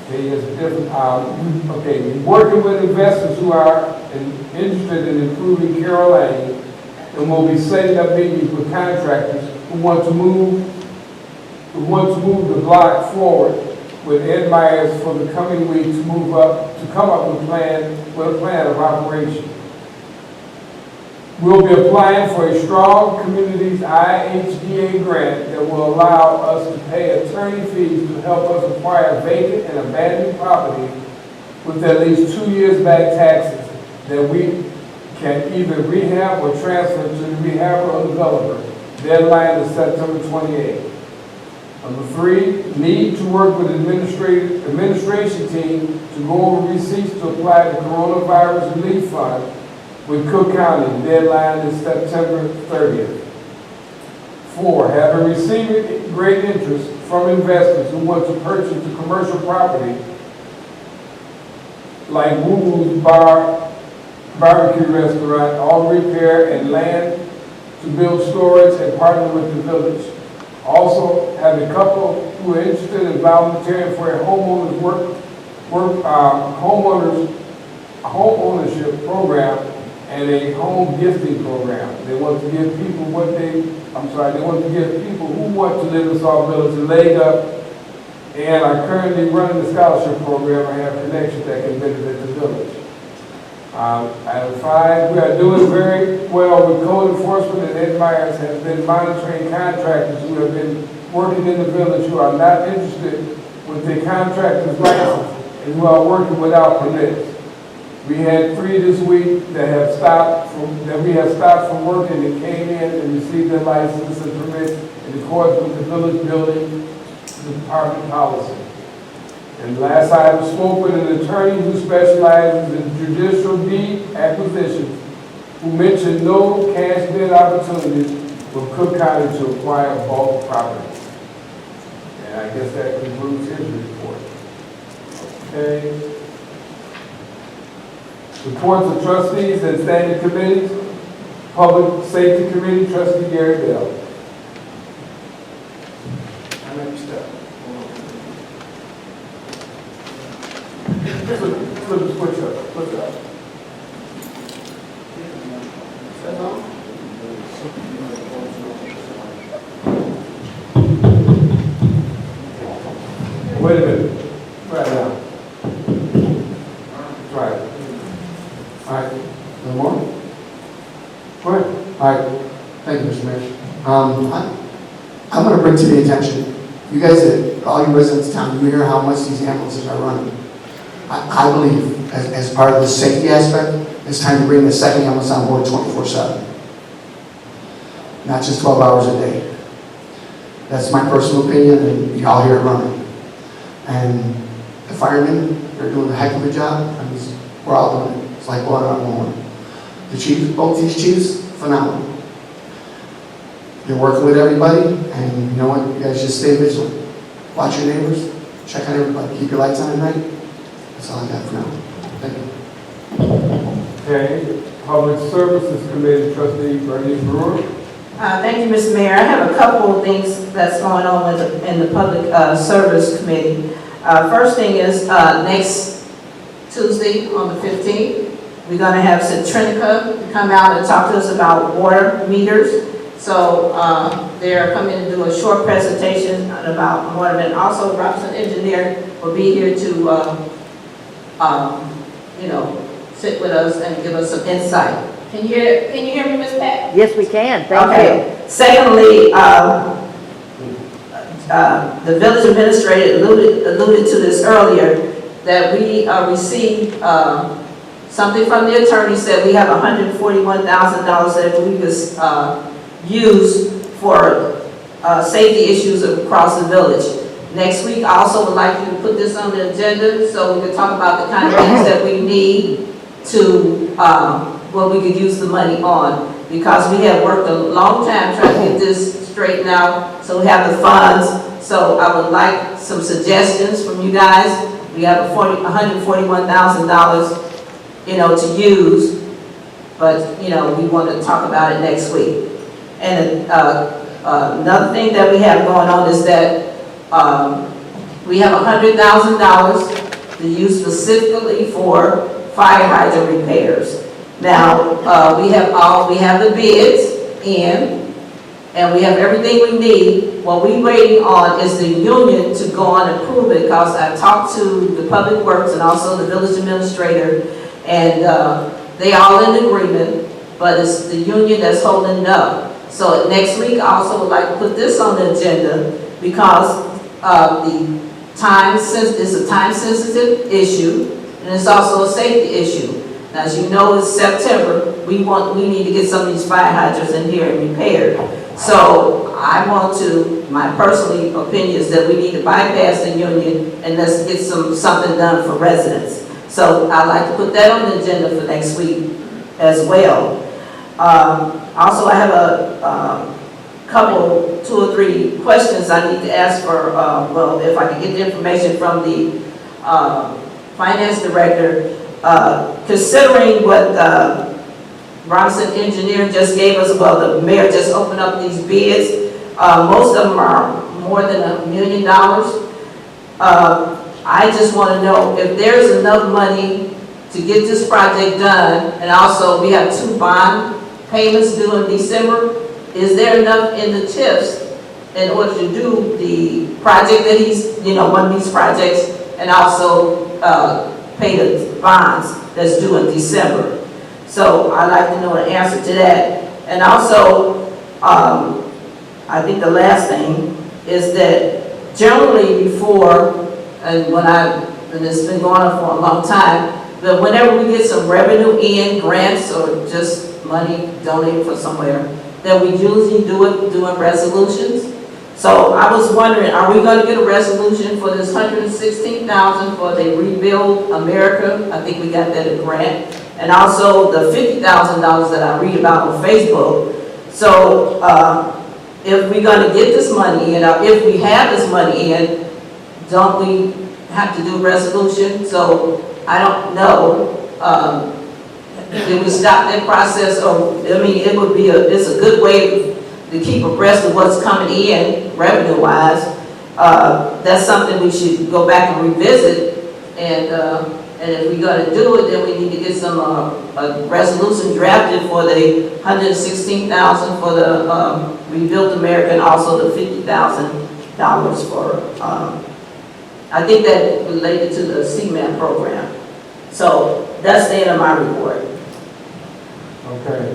Okay, it's different. Okay, working with investors who are interested in improving Carroll Lane, and we'll be setting up meetings with contractors who want to move the block forward with Ed Myers for the coming week to come up with a plan of operation. We'll be applying for a strong communities IHDA grant that will allow us to pay attorney fees to help us acquire vacant and abandoned property with at least 2 years back taxes that we can either rehab or transfer to the rehabber or developer. Deadline is September 28th. Number 3, need to work with administration team to go over receipts to apply the coronavirus relief fund with Cook County. Deadline is September 30th. 4, having received great interest from investors who want to purchase a commercial property like Woo Woo's barbecue restaurant, all repair and land to build storage and partner with the village. Also, have a couple who are interested in volunteering for a home ownership program and a home gifting program. They want to give people who want to live in Sauk Village a leg up, and are currently running the scholarship program and have connections that can benefit the village. Item 5, we are doing very well with code enforcement, and Ed Myers has been monitoring contractors who have been working in the village who are not interested with the contractor's license and who are working without permits. We had 3 this week that we have stopped from working and came in and received their license and permits in accordance with the village building department policy. And last item, spoke with an attorney who specializes in judicial deed acquisitions, who mentioned no cash bid opportunities with Cook County to acquire bulk property. And I guess that concludes his report. Okay. Reports of trustees and standing committees. Public Safety Committee, Trustee Gary Bell. Switch up. Wait a minute. Try it now. Try it. All right. No more? Go ahead. All right, thank you, Mr. Mayor. I'm going to bring to the attention, you guys, all you residents of town, you hear how much these ambulances are running. I believe, as part of the safety aspect, it's time to bring the second ambulance on board 24/7. Not just 12 hours a day. That's my personal opinion, and you all hear it running. And the firemen, they're doing a heck of a job. I mean, we're all doing it. It's like water on one. The chiefs, both these chiefs, phenomenal. You're working with everybody, and you know what? You guys just stay vigilant. Watch your neighbors. Check on everybody. Keep your lights on at night. That's all I got for now. Thank you. Okay, Public Services Committee, Trustee Bernice Brewer. Thank you, Mr. Mayor. I have a couple of things that's going on in the Public Service Committee. First thing is, next Tuesday on the 15th, we're going to have Centrinica come out and talk to us about water meters. So they're coming to do a short presentation about water. And also, Robinson Engineer will be here to, sit with us and give us some insight. Can you hear me, Ms. Pat? Yes, we can, thank you. Okay. Secondly, the village administrator alluded to this earlier, that we received something from the attorney, said we have $141,000 that we could use for safety issues across the village. Next week, I also would like you to put this on the agenda so we can talk about the kind of things that we need to, what we could use the money on. Because we have worked a long time trying to get this straightened out, so we have the funds. So I would like some suggestions from you guys. We have $141,000, to use, but, we want to talk about it next week. And another thing that we have going on is that we have $100,000 to use specifically for fire hydrant repairs. Now, we have the bids in, and we have everything we need. What we're waiting on is the union to go on and prove it, because I talked to the Public Works and also the village administrator, and they all in agreement, but it's the union that's holding it up. So next week, I also would like to put this on the agenda, because it's a time-sensitive issue, and it's also a safety issue. Now, as you know, it's September. We need to get some of these fire hydrants in here and repaired. So my personal opinion is that we need to bypass the union and let's get something done for residents. So I'd like to put that on the agenda for next week as well. Also, I have a couple, 2 or 3 questions I need to ask for, if I can get the information from the finance director. Considering what Robinson Engineer just gave us, the mayor just opened up these bids, most of them are more than $1 million. I just want to know if there's enough money to get this project done, and also we have 2 bond payments due in December. Is there enough in the TIFs in order to do the project that he's, one of these projects, and also pay the bonds that's due in December? So I'd like to know an answer to that. And also, I think the last thing is that generally before, and it's been going on for a long time, that whenever we get some revenue in, grants or just money donated for somewhere, that we usually do it doing resolutions. So I was wondering, are we going to get a resolution for this $116,000 for the Rebuild America? I think we got that a grant. And also the $50,000 that I read about on Facebook. So if we're going to get this money in, or if we have this money in, don't we have to do a resolution? So I don't know. Did we stop that process? Or, it's a good way to keep abreast of what's coming in revenue-wise. That's something we should go back and revisit. And if we're going to do it, then we need to get some a resolution drafted for the $116,000 for the Rebuild America, and also the $50,000 for. I think that related to the CMAP program. So that's the end of my report. Okay.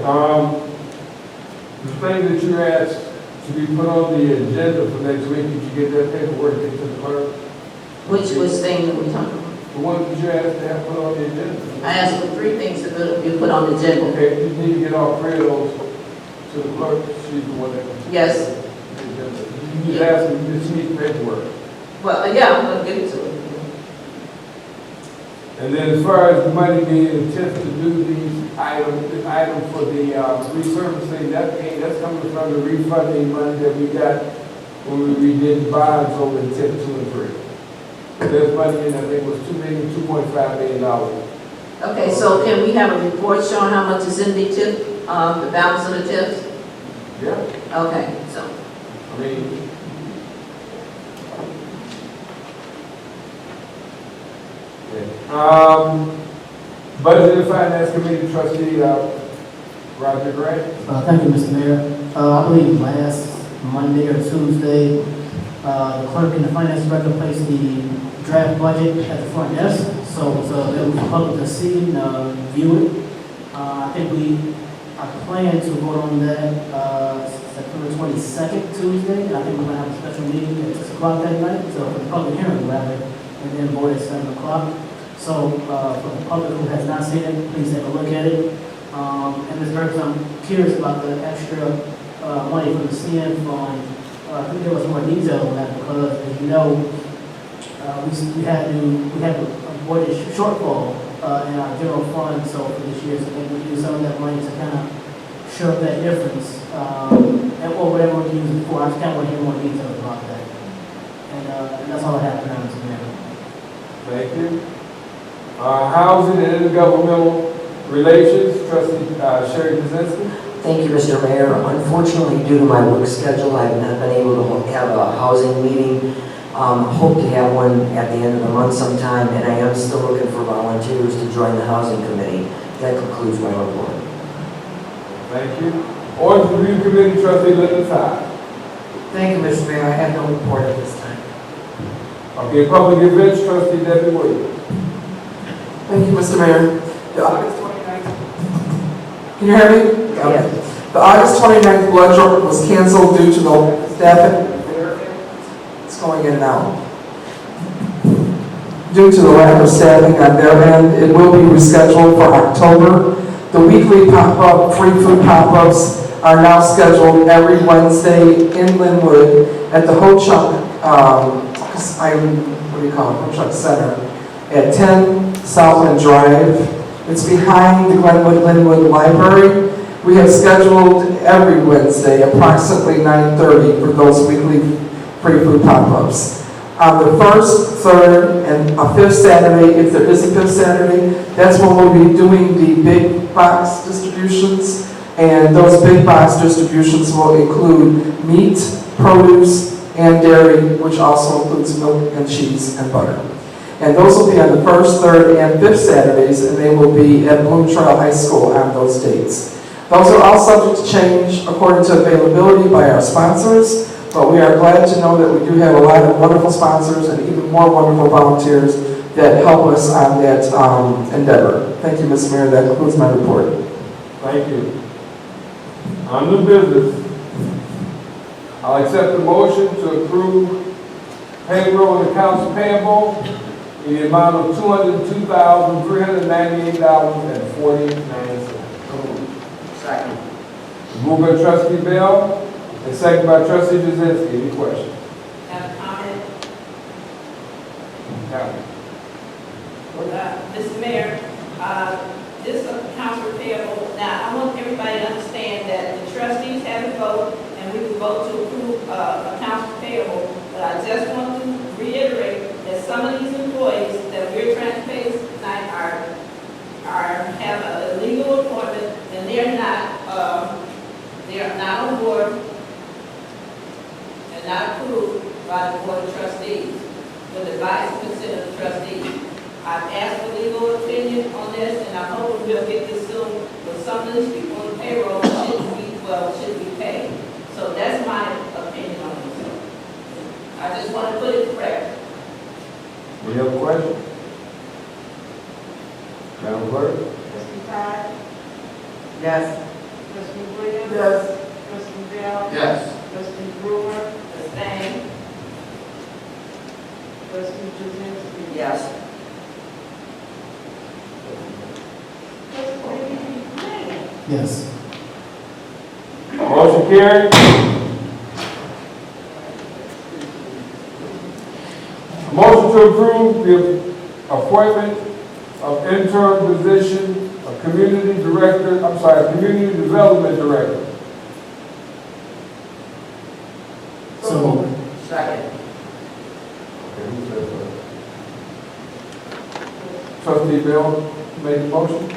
The thing that you asked to be put on the agenda for next week, did you get that paperwork to the clerk? Which thing are we talking about? The one that you asked to have put on the agenda. I asked for 3 things to be put on the agenda. Okay, you need to get all 3 of those to the clerk. She's the one that. Yes. You just ask them, you just need paperwork. Well, yeah, I'm going to give it to her. And then as far as the money being intended to do these items, this item for the resurfacing, that's coming from the refunding money that we got when we redid the bonds over in TIP 2 and 3. There's money in, I think it was $2.5 million Okay, so can we have a report showing how much is in the TIF, the balance of the TIFs? Yeah, Okay, so, I mean. Okay. Budget and Finance Committee Trustee, Roger Grant. Thank you, Mr. Mayor. I believe last Monday or Tuesday, the clerk and the finance director placed the draft budget at the front desk, so it was available for the public to see and view it. I think we are planning to vote on that September 22nd, Tuesday. I think we're going to have a special meeting at 6 o'clock that night, so for the public hearing rather, and then vote at 7 o'clock. So for the public who has not seen it, please take a look at it. And Ms. Burks, I'm curious about the extra money from the CN fund. Can you give us more detail on that? Because as you know, we have a avoided shortfall in our general fund, so for this year, so maybe we use some of that money to kind of shore up that difference, or whatever we use it for. I just kind of want to hear more details about that. And that's all I have for now, Mr. Mayor. Thank you. Housing and Intergovernmental Relations, Trustee Sherry Kaczynski. Thank you, Mr. Mayor. Unfortunately, due to my work schedule, I have not been able to have a housing meeting. Hope to have one at the end of the month sometime, and I am still looking for volunteers to join the housing committee. That concludes my report. Thank you. Ordinance Review Committee Trustee Linda Todd. Thank you, Mr. Mayor. I have no report at this time. Okay, Public Events Trustee Debbie Williams. Thank you, Mr. Mayor. The August 29th. Can you hear me? Yes. The August 29th blood drive was canceled due to the staffing. It's going in now. Due to the lack of staffing on their end, it will be rescheduled for October. The weekly pop-up, free food pop-ups are now scheduled every Wednesday in Linwood at the Ho-Chunk, Ho-Chunk Center at 10 Southland Drive. It's behind the Linwood Library. We have scheduled every Wednesday, approximately 9:30 for those weekly free food pop-ups. On the first, third, and a fifth Saturday, if there is a fifth Saturday, that's when we'll be doing the big box distributions. And those big box distributions will include meat, produce, and dairy, which also includes milk and cheese and butter. And those will be on the first, third, and fifth Saturdays, and they will be at Bloom Trail High School on those dates. Those are all subject to change according to availability by our sponsors, but we are glad to know that we do have a lot of wonderful sponsors and even more wonderful volunteers that help us on that endeavor. Thank you, Mr. Mayor. That concludes my report. Thank you. On new business, I'll accept the motion to approve payroll and accounts payable in the amount of $202,398.49. Second. Moved by Trustee Bell and second by Trustee Jazinski. Any questions? have a comment? Comment. Mr. Mayor, this accounts payable, now I want everybody to understand that the trustees have a vote and we will vote to approve accounts payable, but I just want to reiterate that some of these employees that we're trying to pay tonight have a legal appointment and they're not on board and not approved by the board of trustees with advice and consent of the trustees. I've asked for legal opinion on this, and I hope we'll get this soon, but some of these people on payroll shouldn't be paid. So that's my opinion on this. I just want to put it correct. Any other questions? Madam Clerk? Trustee Todd? Yes. Trustee Williams? Yes. Trustee Bell? Yes. Trustee Brewer? Abstain. Trustee Jazinski? Yes. Yes. Motion carried. Motion to approve the appointment of interim position of community community development director. So, Second. Okay, who said that? Trustee Bell? made the motion?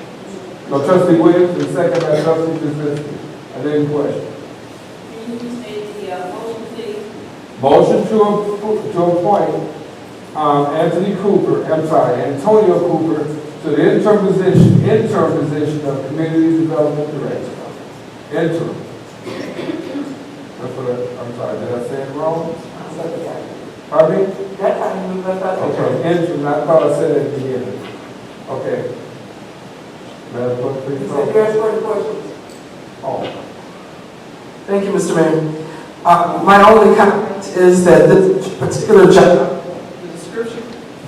No, trustee Williams, and second by trustee Jazinski. Are there any questions? Can you restate the motion, please? Motion to appoint Antonio Cooper to the interim position of Community Development Director. Interim. That's what I'm sorry, did I say it wrong? Pardon me? Okay, interim, I thought I said it at the beginning. Okay. Madam Clerk, please call. Oh. Thank you, Mr. Mayor. My only comment is that this particular job, the description,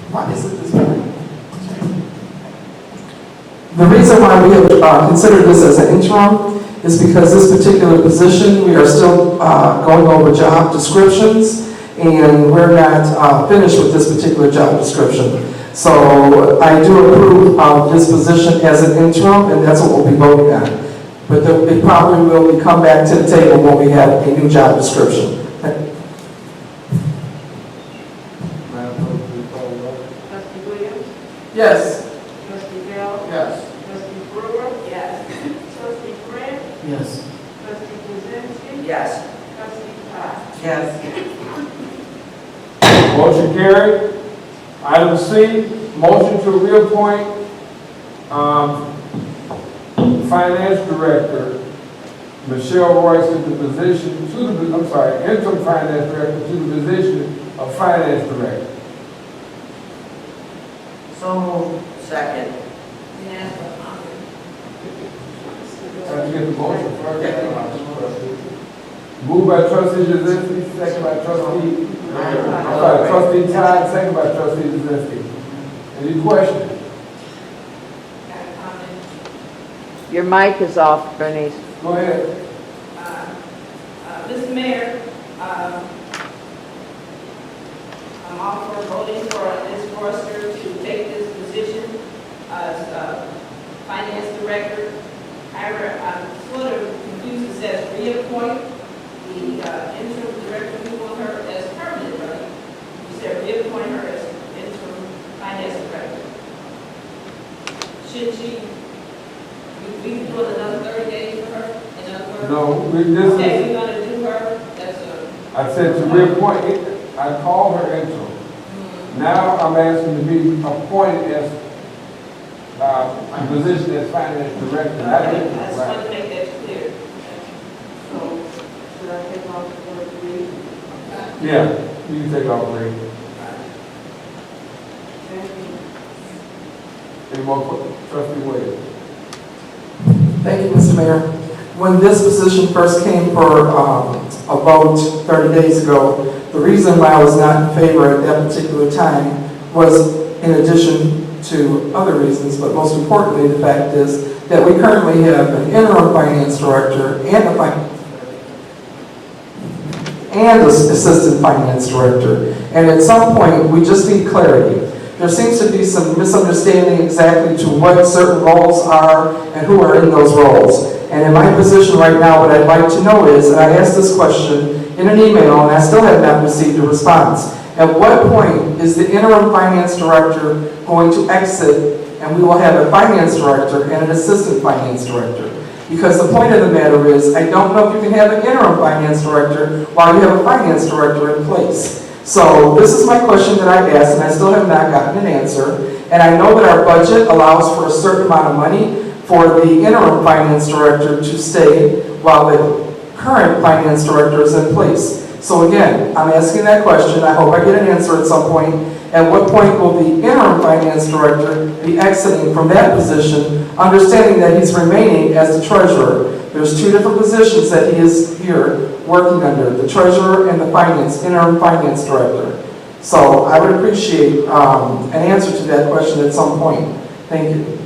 why is it this way? The reason why we have considered this as an interim is because this particular position, we are still going over job descriptions, and we're not finished with this particular job description. So I do approve of this position as an interim, and that's what we'll be voting on. But it probably will come back to the table when we have a new job description. Trustee Williams? Yes. Trustee Bell? Yes. Trustee Brewer? Yes. Trustee Grant? Yes. Trustee Jazinski? Yes. Trustee Todd? Yes. Motion carried. Item C, motion to reappoint Finance Director Michelle Royce to the position, interim Finance Director to the position of Finance Director. So moved. Second. Yes. Trying to get the motion first. Moved by trustee Jazinski, second by trustee Todd, second by trustee Jazinski. Any questions? Your mic is off, Bernice. Go ahead. Mr. Mayor, I'm all for voting for Ms. Forrester to take this position as finance director. However, I'm sort of confused. It says reappoint the interim director. We want her as permanent, right? You said reappoint her as interim finance director. Should she? We can do it another 30 days for her. In other words. No, Okay, we're gonna do her. That's I said to reappoint, I called her interim. Now I'm asking to be appointed as a position as finance director. I just want to make that clear. So, should I take off the word three? Yeah, you can take off three. Any more questions? Trustee Williams. Thank you, Mr. Mayor. When this position first came for a vote 30 days ago, the reason why I was not in favor at that particular time was, in addition to other reasons, but most importantly, the fact is that we currently have an interim finance director and assistant finance director. And at some point, we just need clarity. There seems to be some misunderstanding exactly to what certain roles are and who are in those roles. And in my position right now, what I'd like to know is, and I asked this question in an email, and I still have not received a response. At what point is the interim finance director going to exit, and we will have a finance director and an assistant finance director? Because the point of the matter is, I don't know if you can have an interim finance director while you have a finance director in place. So this is my question that I've asked, and I still have not gotten an answer. And I know that our budget allows for a certain amount of money for the interim finance director to stay while the current finance director is in place. So again, I'm asking that question. I hope I get an answer at some point. At what point will the interim finance director be exiting from that position, understanding that he's remaining as the treasurer? There's two different positions that he is here working under, the treasurer and the interim finance director. So I would appreciate an answer to that question at some point. Thank you.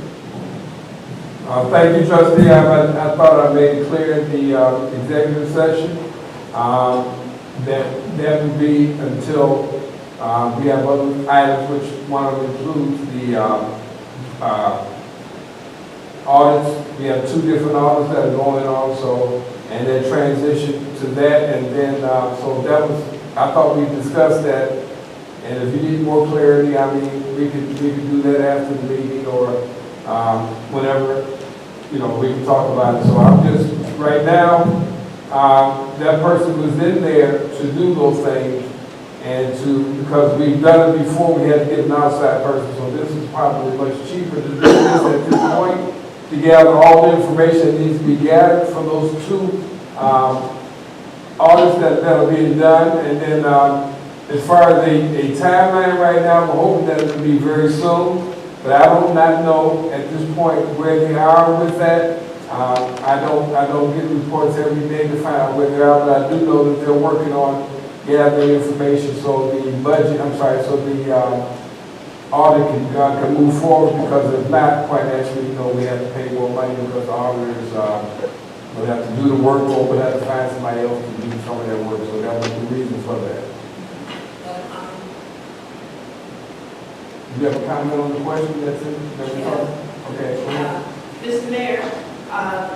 Thank you, trustee. I thought I made it clear in the executive session that would be until we have other items, which one of them includes the audits. We have two different audits that are going on, so, and then transition to that, and then, so that was, I thought we discussed that, and if you need more clarity, I mean, we could do that after the meeting, or whenever, we can talk about it. So I'm just, right now, that person was in there to do those things and because we've done it before, we had to get an outside person. So this is probably much cheaper to do this at this point, to gather all the information that needs to be gathered from those two audits that are being done. And then as far as a timeline right now, we're hoping that it will be very soon. But I do not know at this point where they are with that. I don't get reports every day to find out where they are, but I do know that they're working on gathering information so the audit can move forward, because if not, quite naturally, we have to pay more money because the auditors will have to do the work, or will have to find somebody else to do some of that work. So that was the reason for that. You have a comment on the question that's in? Okay. Mr. Mayor, I'm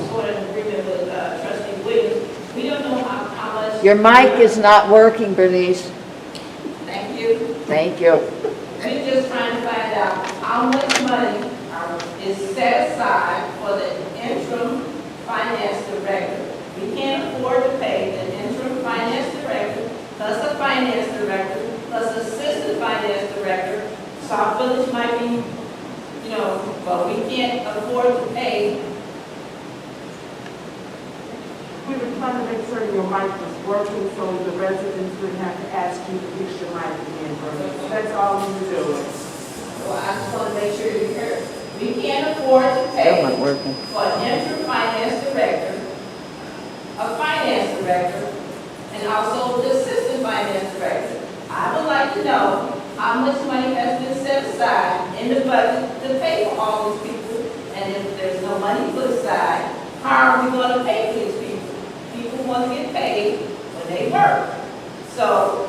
sort of in agreement with Trustee Williams. We don't know how much. Your mic is not working, Bernice. Thank you. Thank you. We're just trying to find out how much money is set aside for the interim finance director. We can't afford to pay the interim finance director, plus a finance director, plus assistant finance director. South Village might be, but we can't afford to pay. We were trying to make sure your mic was working so the residents wouldn't have to ask you to fix your mic again, Bernice. That's all we were doing. So I just want to make sure you heard. We can't afford to pay for an interim finance director, a finance director, and also the assistant finance director. I would like to know how much money has been set aside in the budget to pay for all these people, and if there's no money put aside, how are we going to pay for these people? People want to get paid when they work. So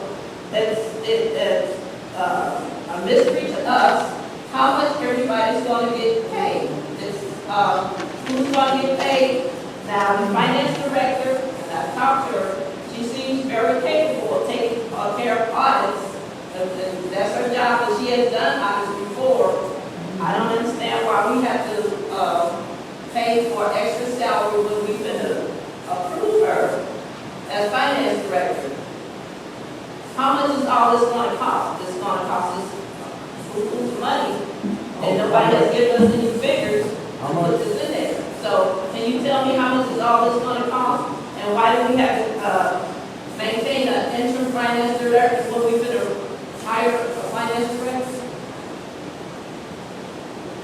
it's a mystery to us how much everybody's going to get paid. Who's going to get paid? Now, the finance director, and I talked to her, she seems very capable of taking care of audits. And that's her job, but she has done audits before. I don't understand why we have to pay for extra salary when we've been approve her as finance director. How much is all this going to cost? It's going to cost us money, and nobody has given us any figures to put this in there. So can you tell me how much is all this going to cost, and why do we have to maintain an interim finance director when we've been hire a finance director?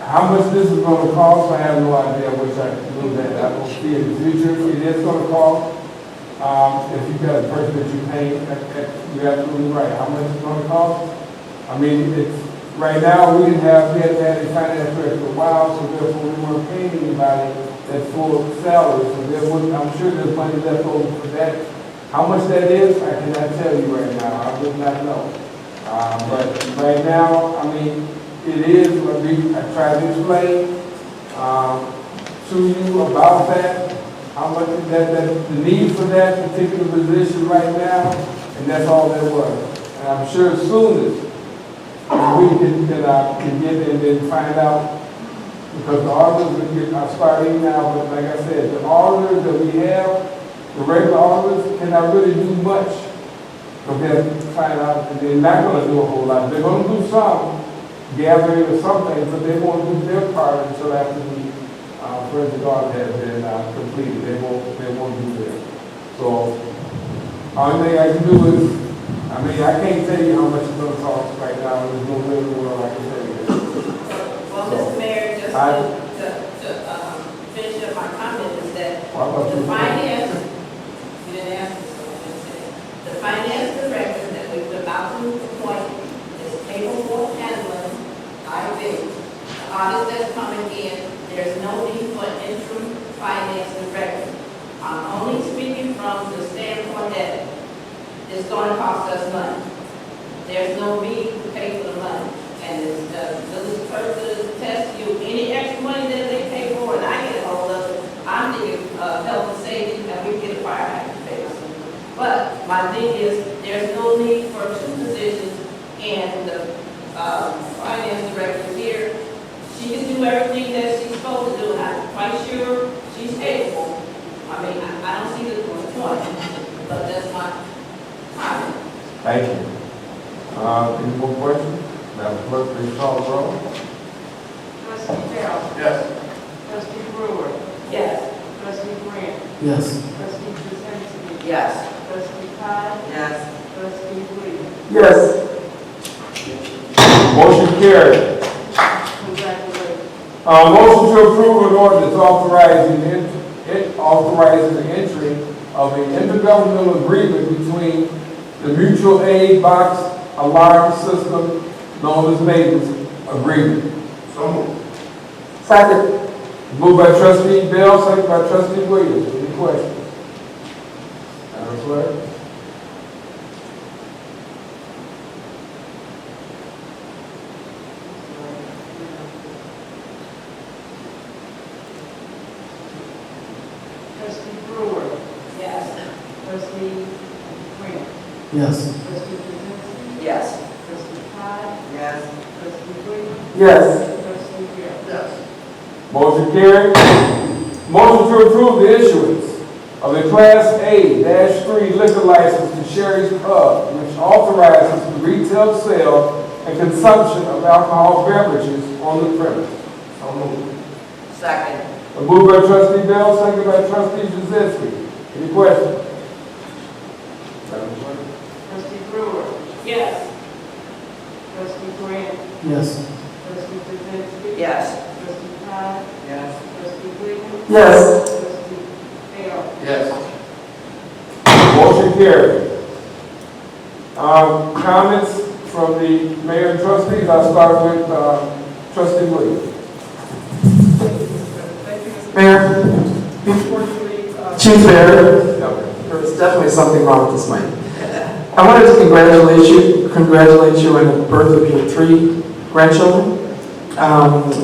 How much this is going to cost, I have no idea. I wish I could do that. I don't see in the future. It is going to cost. If you've got a person that you pay, you're absolutely right. How much is it going to cost? I mean, it's right now we hadn't had a finance director for a while, so therefore we weren't paying anybody that full salary. So I'm sure there's money left over for that. How much that is, I cannot tell you right now. I would not know. But right now, I mean, it is what I tried to explain to you about that, how much is that the need for that particular position right now, and that's all there was. And I'm sure as soon as we can get and then find out, because the auditors are starting now, but like I said, the auditors that we have, the regular auditors cannot really do much compared to find out, and they're not going to do a whole lot. They're going to do some gathering or something, but they won't do their part until after the forensic audit has been completed. They won't do that. So, only thing I can do is, I can't tell you how much it's going to cost right now. There's no way in the world I can tell you that. Well, Mr. Mayor, just to finish up my comment is that the finance, you didn't ask me, so I'm going to say, the finance director that we've about to appoint is capable of handling, I think, the audits that's coming in. There's no need for an interim finance director. I'm only speaking from the standpoint that it's going to cost us money. There's no need to pay for the money. And the village clerk will attest to you, any extra money that they pay for, and I get a hold of it, I'm thinking health and safety, and we get a fire hydrant fixed. But my thing is, there's no need for two positions, and the finance director Thank you. Any more questions? Madam Clerk, please call the roll. Trustee Bell. Yes. Trustee Brewer. Yes. Trustee Grant. Yes. Trustee Jazinski. Yes. Trustee Todd. Yes. Trustee Williams. Yes. Motion carried. Congratulations. Motion to approve an ordinance authorizing the entry of an intergovernmental agreement between the mutual aid box alarm system known as Mavis Agreement. So moved. Second. Moved by trustee Bell, second by trustee Williams. Any questions? Madam Clerk? Trustee Brewer. Yes. Trustee Grant. Yes. Trustee Jazinski. Yes. Trustee Todd. Yes. Trustee Williams. Yes. Trustee Bell. Yes. Motion carried. Motion to approve the issuance of a Class A-3 liquor license to Sherry's Pub, which authorizes the retail sale and consumption of alcoholic beverages on the premises. So moved. Second. Moved by trustee Bell, second by trustee Jazinski. Any questions? Madam Clerk? Trustee Brewer. Yes. Trustee Grant. Yes. Trustee Jazinski. Yes. Trustee Todd. Yes. Trustee Williams. Yes. Trustee Bell. Yes. Motion carried. Comments from the mayor and trustees. I'll start with trustee Williams. Mayor, Chief Mayor, there's definitely something wrong with this mic. I wanted to congratulate you on the birth of your 3 grandchildren.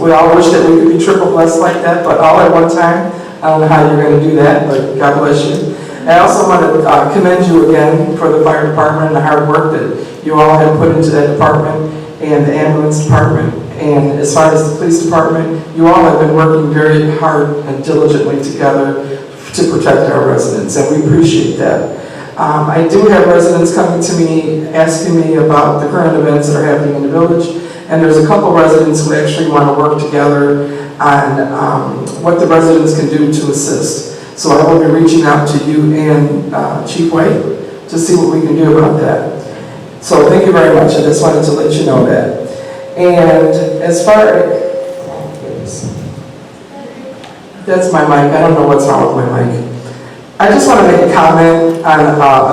We all wish that we could be triple blessed like that, but all at one time. I don't know how you're going to do that, but God bless you. I also want to commend you again for the fire department and the hard work that you all have put into that department and the ambulance department. And as far as the police department, you all have been working very hard and diligently together to protect our residents, and we appreciate that. I do have residents coming to me asking me about the current events that are happening in the village, and there's a couple residents who actually want to work together on what the residents can do to assist. So I will be reaching out to you and Chief White to see what we can do about that. So thank you very much. I just wanted to let you know that. And as far as, that's my mic. I don't know what's wrong with my mic. I just want to make a comment on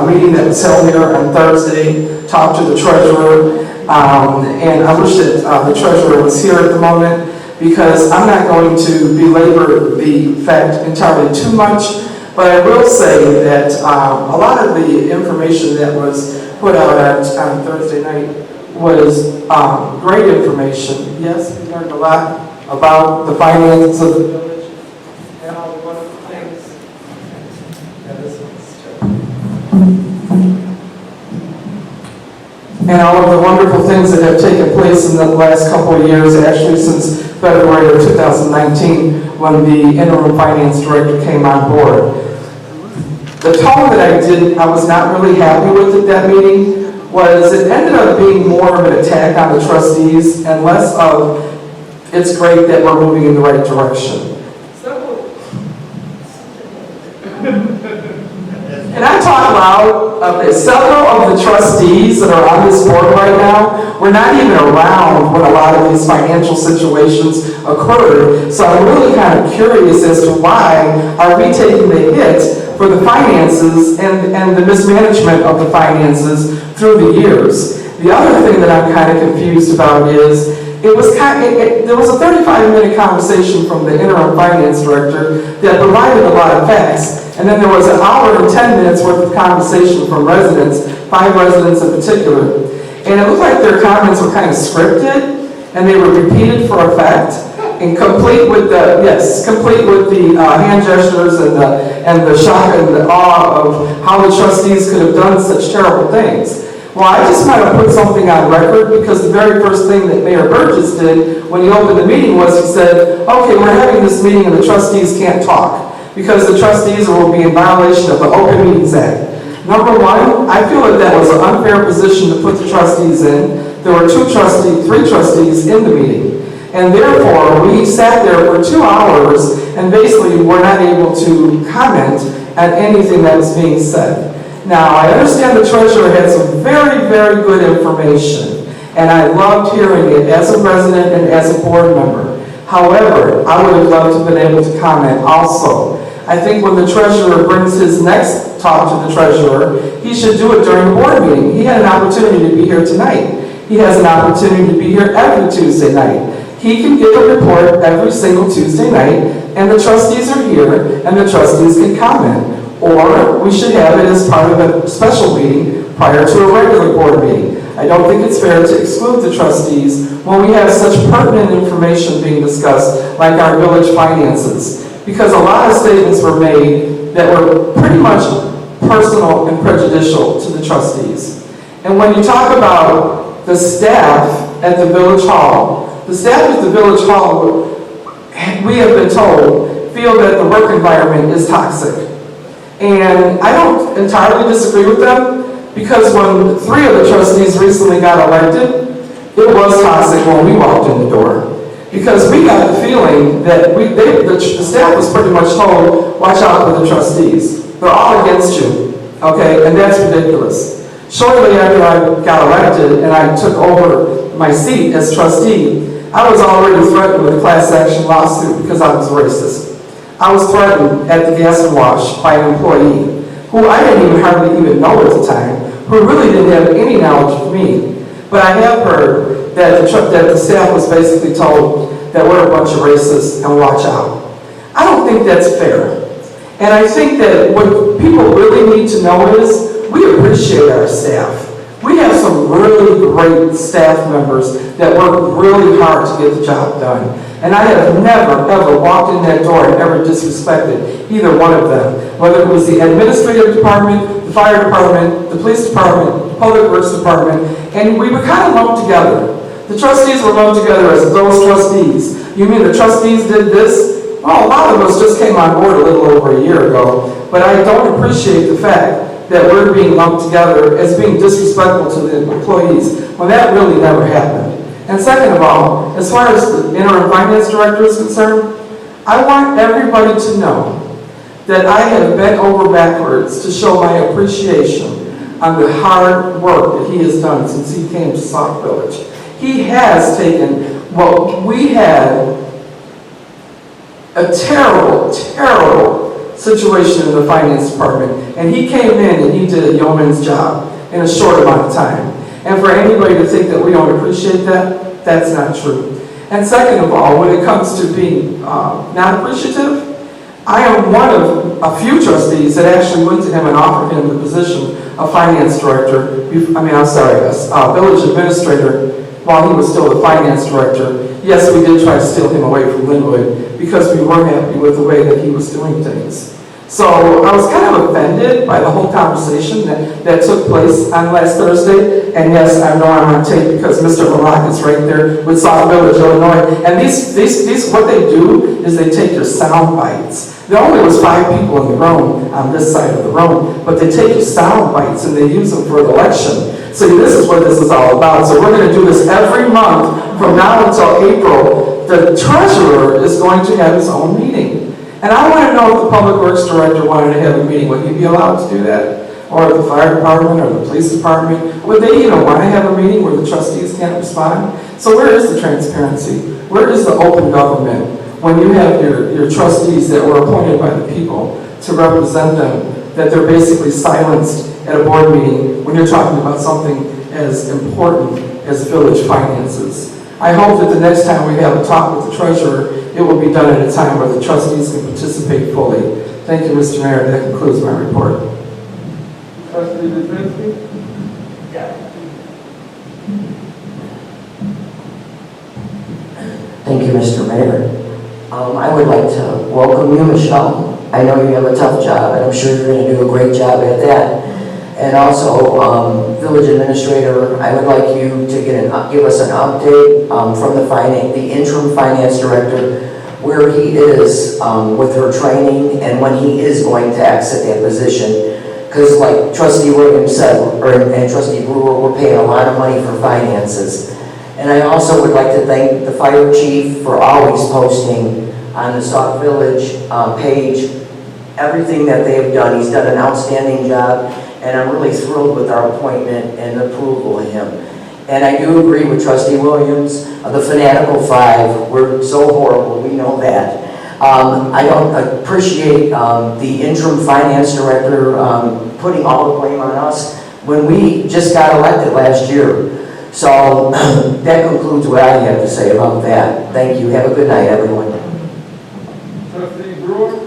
a meeting that was held here on Thursday, talked to the treasurer, and I wish that the treasurer was here at the moment, because I'm not going to belabor the fact entirely too much, but I will say that a lot of the information that was put out on Thursday night was great information. Yes, we learned a lot about the finances of the village and all the wonderful things. And this one's and all of the wonderful things that have taken place in the last couple of years, actually since February of 2019, when the interim finance director came on board. The tone that I was not really happy with at that meeting was it ended up being more of an attack on the trustees and less of it's great that we're moving in the right direction. And I talk loud. Okay, several of the trustees that are on this board right now were not even around when a lot of these financial situations occurred. So I'm really kind of curious as to why are we taking the hit for the finances and the mismanagement of the finances through the years. The other thing that I'm kind of confused about is there was a 35-minute conversation from the interim finance director that provided a lot of facts. And then there was an hour and 10 minutes worth of conversation from residents, 5 residents in particular. And it looked like their comments were kind of scripted, and they were repeated for effect, and complete with the hand gestures and the shock and the awe of how the trustees could have done such terrible things. Well, I just want to put something on record, because the very first thing that Mayor Burgess did when he opened the meeting was he said, okay, we're having this meeting and the trustees can't talk, because the trustees will be in violation of the Open Meetings Act. Number one, I feel that that was an unfair position to put the trustees in. There were three trustees in the meeting. And therefore, we sat there for 2 hours and basically were not able to comment on anything that was being said. Now, I understand the treasurer had some very, very good information, and I loved hearing it as a resident and as a board member. However, I would have loved to have been able to comment also. I think when the treasurer brings his next talk to the treasurer, he should do it during a board meeting. He had an opportunity to be here tonight. He has an opportunity to be here every Tuesday night. He can give a report every single Tuesday night, and the trustees are here, and the trustees can comment. Or we should have it as part of a special meeting prior to a regular board meeting. I don't think it's fair to exclude the trustees when we have such pertinent information being discussed, like our village finances. Because a lot of statements were made that were pretty much personal and prejudicial to the trustees. And when you talk about the staff at the village hall, the staff at the village hall, we have been told, feel that the work environment is toxic. And I don't entirely disagree with them, because when 3 of the trustees recently got elected, it was toxic when we walked in the door. Because we got the feeling that the staff was pretty much told, watch out for the trustees. They're all against you, okay? And that's ridiculous. Shortly after I got elected and I took over my seat as trustee, I was already threatened with a class action lawsuit because I was racist. I was threatened at the gas and wash by an employee who I didn't hardly even know at the time, who really didn't have any knowledge of me. But I have heard that the staff was basically told that we're a bunch of racists and watch out. I don't think that's fair. And I think that what people really need to know is we appreciate our staff. We have some really great staff members that work really hard to get the job done. And I have never, ever walked in that door and ever disrespected either one of them. Whether it was the administrative department, the fire department, the police department, the public works department, and we were kind of lumped together. The trustees were lumped together as those trustees. You mean the trustees did this? Well, a lot of us just came on board a little over a year ago, but I don't appreciate the fact that we're being lumped together as being disrespectful to the employees, when that really never happened. And second of all, as far as the interim finance director is concerned, I want everybody to know that I have bent over backwards to show my appreciation on the hard work that he has done since he came to Sauk Village. He has taken what we had a terrible, terrible situation in the finance department, and he came in and he did a yeoman's job in a short amount of time. And for anybody to think that we don't appreciate that, that's not true. And second of all, when it comes to being not appreciative, I am one of a few trustees that actually went to him and offered him the position of finance director, village administrator, while he was still the finance director. Yes, we did try to steal him away from Linwood because we weren't happy with the way that he was doing things. So I was kind of offended by the whole conversation that took place on last Thursday. And yes, I know I'm on tape because Mr. Malak is right there with Sauk Village, Illinois. And these, what they do is they take your sound bites. There only was 5 people in the room on this side of the room, but they take your sound bites and they use them for the election. So this is what this is all about. So we're going to do this every month from now until April. The treasurer is going to have his own meeting. And I want to know if the public works director wanted to have a meeting, would he be allowed to do that? Or the fire department or the police department? Would they even want to have a meeting where the trustees can't respond? So where is the transparency? Where is the open government when you have your trustees that were appointed by the people to represent them, that they're basically silenced at a board meeting when you're talking about something as important as village finances? I hope that the next time we have a talk with the treasurer, it will be done at a time where the trustees can participate fully. Thank you, Mr. Mayor. That concludes my report. Trustee Dudzinski? Thank you, Mr. Mayor. I would like to welcome you, Michelle. I know you have a tough job, and I'm sure you're going to do a great job at that. And also, village administrator, I would like you to give us an update from the interim finance director, where he is with her training and when he is going to exit that position. because like Trustee Williams said, and Trustee Brewer, we're paying a lot of money for finances. And I also would like to thank the fire chief for always posting on the Sauk Village page everything that they've done. He's done an outstanding job, and I'm really thrilled with our appointment and approval of him. And I do agree with Trustee Williams, the fanatical five, we're so horrible, we know that. I don't appreciate the interim finance director putting all the blame on us when we just got elected last year. So that concludes what I have to say about that. Thank you. Have a good night, everyone. Trustee Brewer?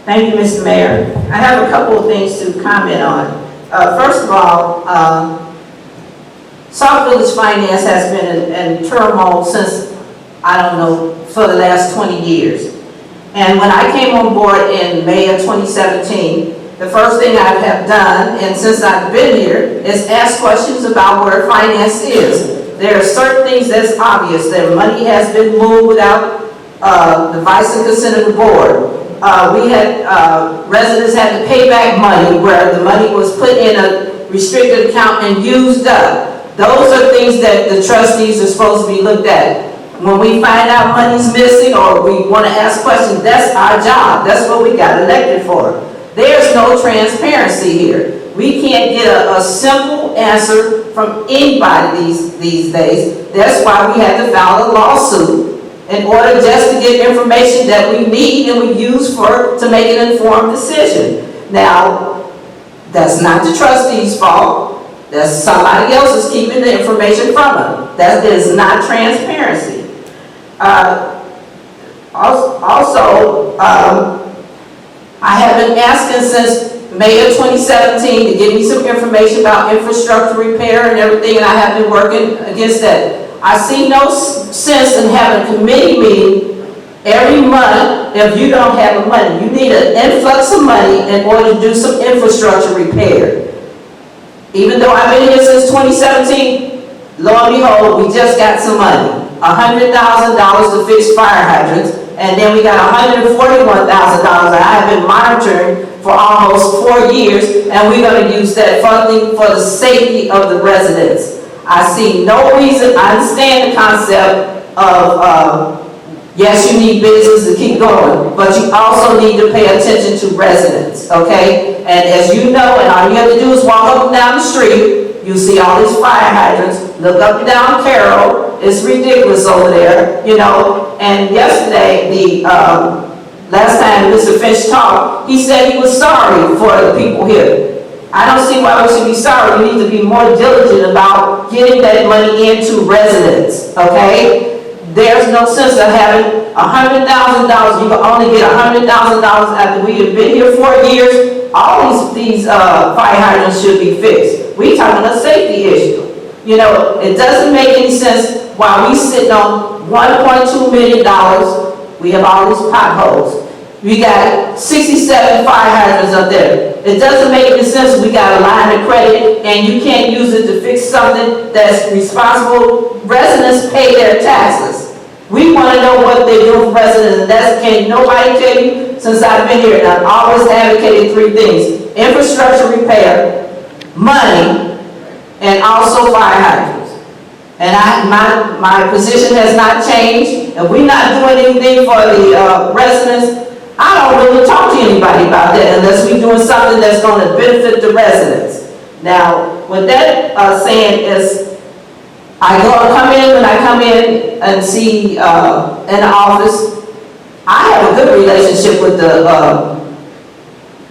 Thank you, Mr. Mayor. I have a couple of things to comment on. First of all, Sauk Village Finance has been in turmoil since, I don't know, for the last 20 years. And when I came on board in May of 2017, the first thing I have done, and since I've been here, is ask questions about where finance is. There are certain things that's obvious. That money has been moved without the advice and consent of the board. We had, residents had to pay back money where the money was put in a restricted account and used up. Those are things that the trustees are supposed to be looked at. When we find out money's missing or we want to ask questions, that's our job. That's what we got elected for. There's no transparency here. We can't get a simple answer from anybody these days. That's why we had to file a lawsuit in order just to get information that we need and we use to make an informed decision. Now, that's not the trustees' fault. That's somebody else is keeping the information from them. That is not transparency. I have been asking since May of 2017 to give me some information about infrastructure repair and everything, and I have been working against that. I see no sense in having a committee meeting every month if you don't have the money. You need an influx of money in order to do some infrastructure repair. Even though I've been here since 2017, lo and behold, we just got some money. $100,000 to fix fire hydrants, and then we got $141,000 that I have been monitoring for almost 4 years, and we're going to use that funding for the safety of the residents. I see no reason. I understand the concept of, yes, you need business to keep going, but you also need to pay attention to residents, okay? And as you know, and all you have to do is walk up and down the street, you see all these fire hydrants, look up and down Carroll, it's ridiculous over there, you know. And yesterday, last time Mr. Finch talked, he said he was sorry for the people here. I don't see why we should be sorry. We need to be more diligent about getting that money into residents, okay? There's no sense of having $100,000. You can only get $100,000 after we have been here 4 years. All these fire hydrants should be fixed. We're talking a safety issue. You know, it doesn't make any sense while we sitting on $1.2 million. We have all these potholes. We got 67 fire hydrants up there. It doesn't make any sense. We got a line of credit and you can't use it to fix something that's responsible. Residents pay their taxes. We want to know what they're doing for residents, and that's can't nobody tell you since I've been here. And I've always advocated 3 things: infrastructure repair, money, and also fire hydrants. And my position has not changed. If we're not doing anything for the residents, I don't really talk to anybody about that unless we're doing something that's going to benefit the residents. Now, with that saying is, when I come in and see in the office, I have a good relationship with the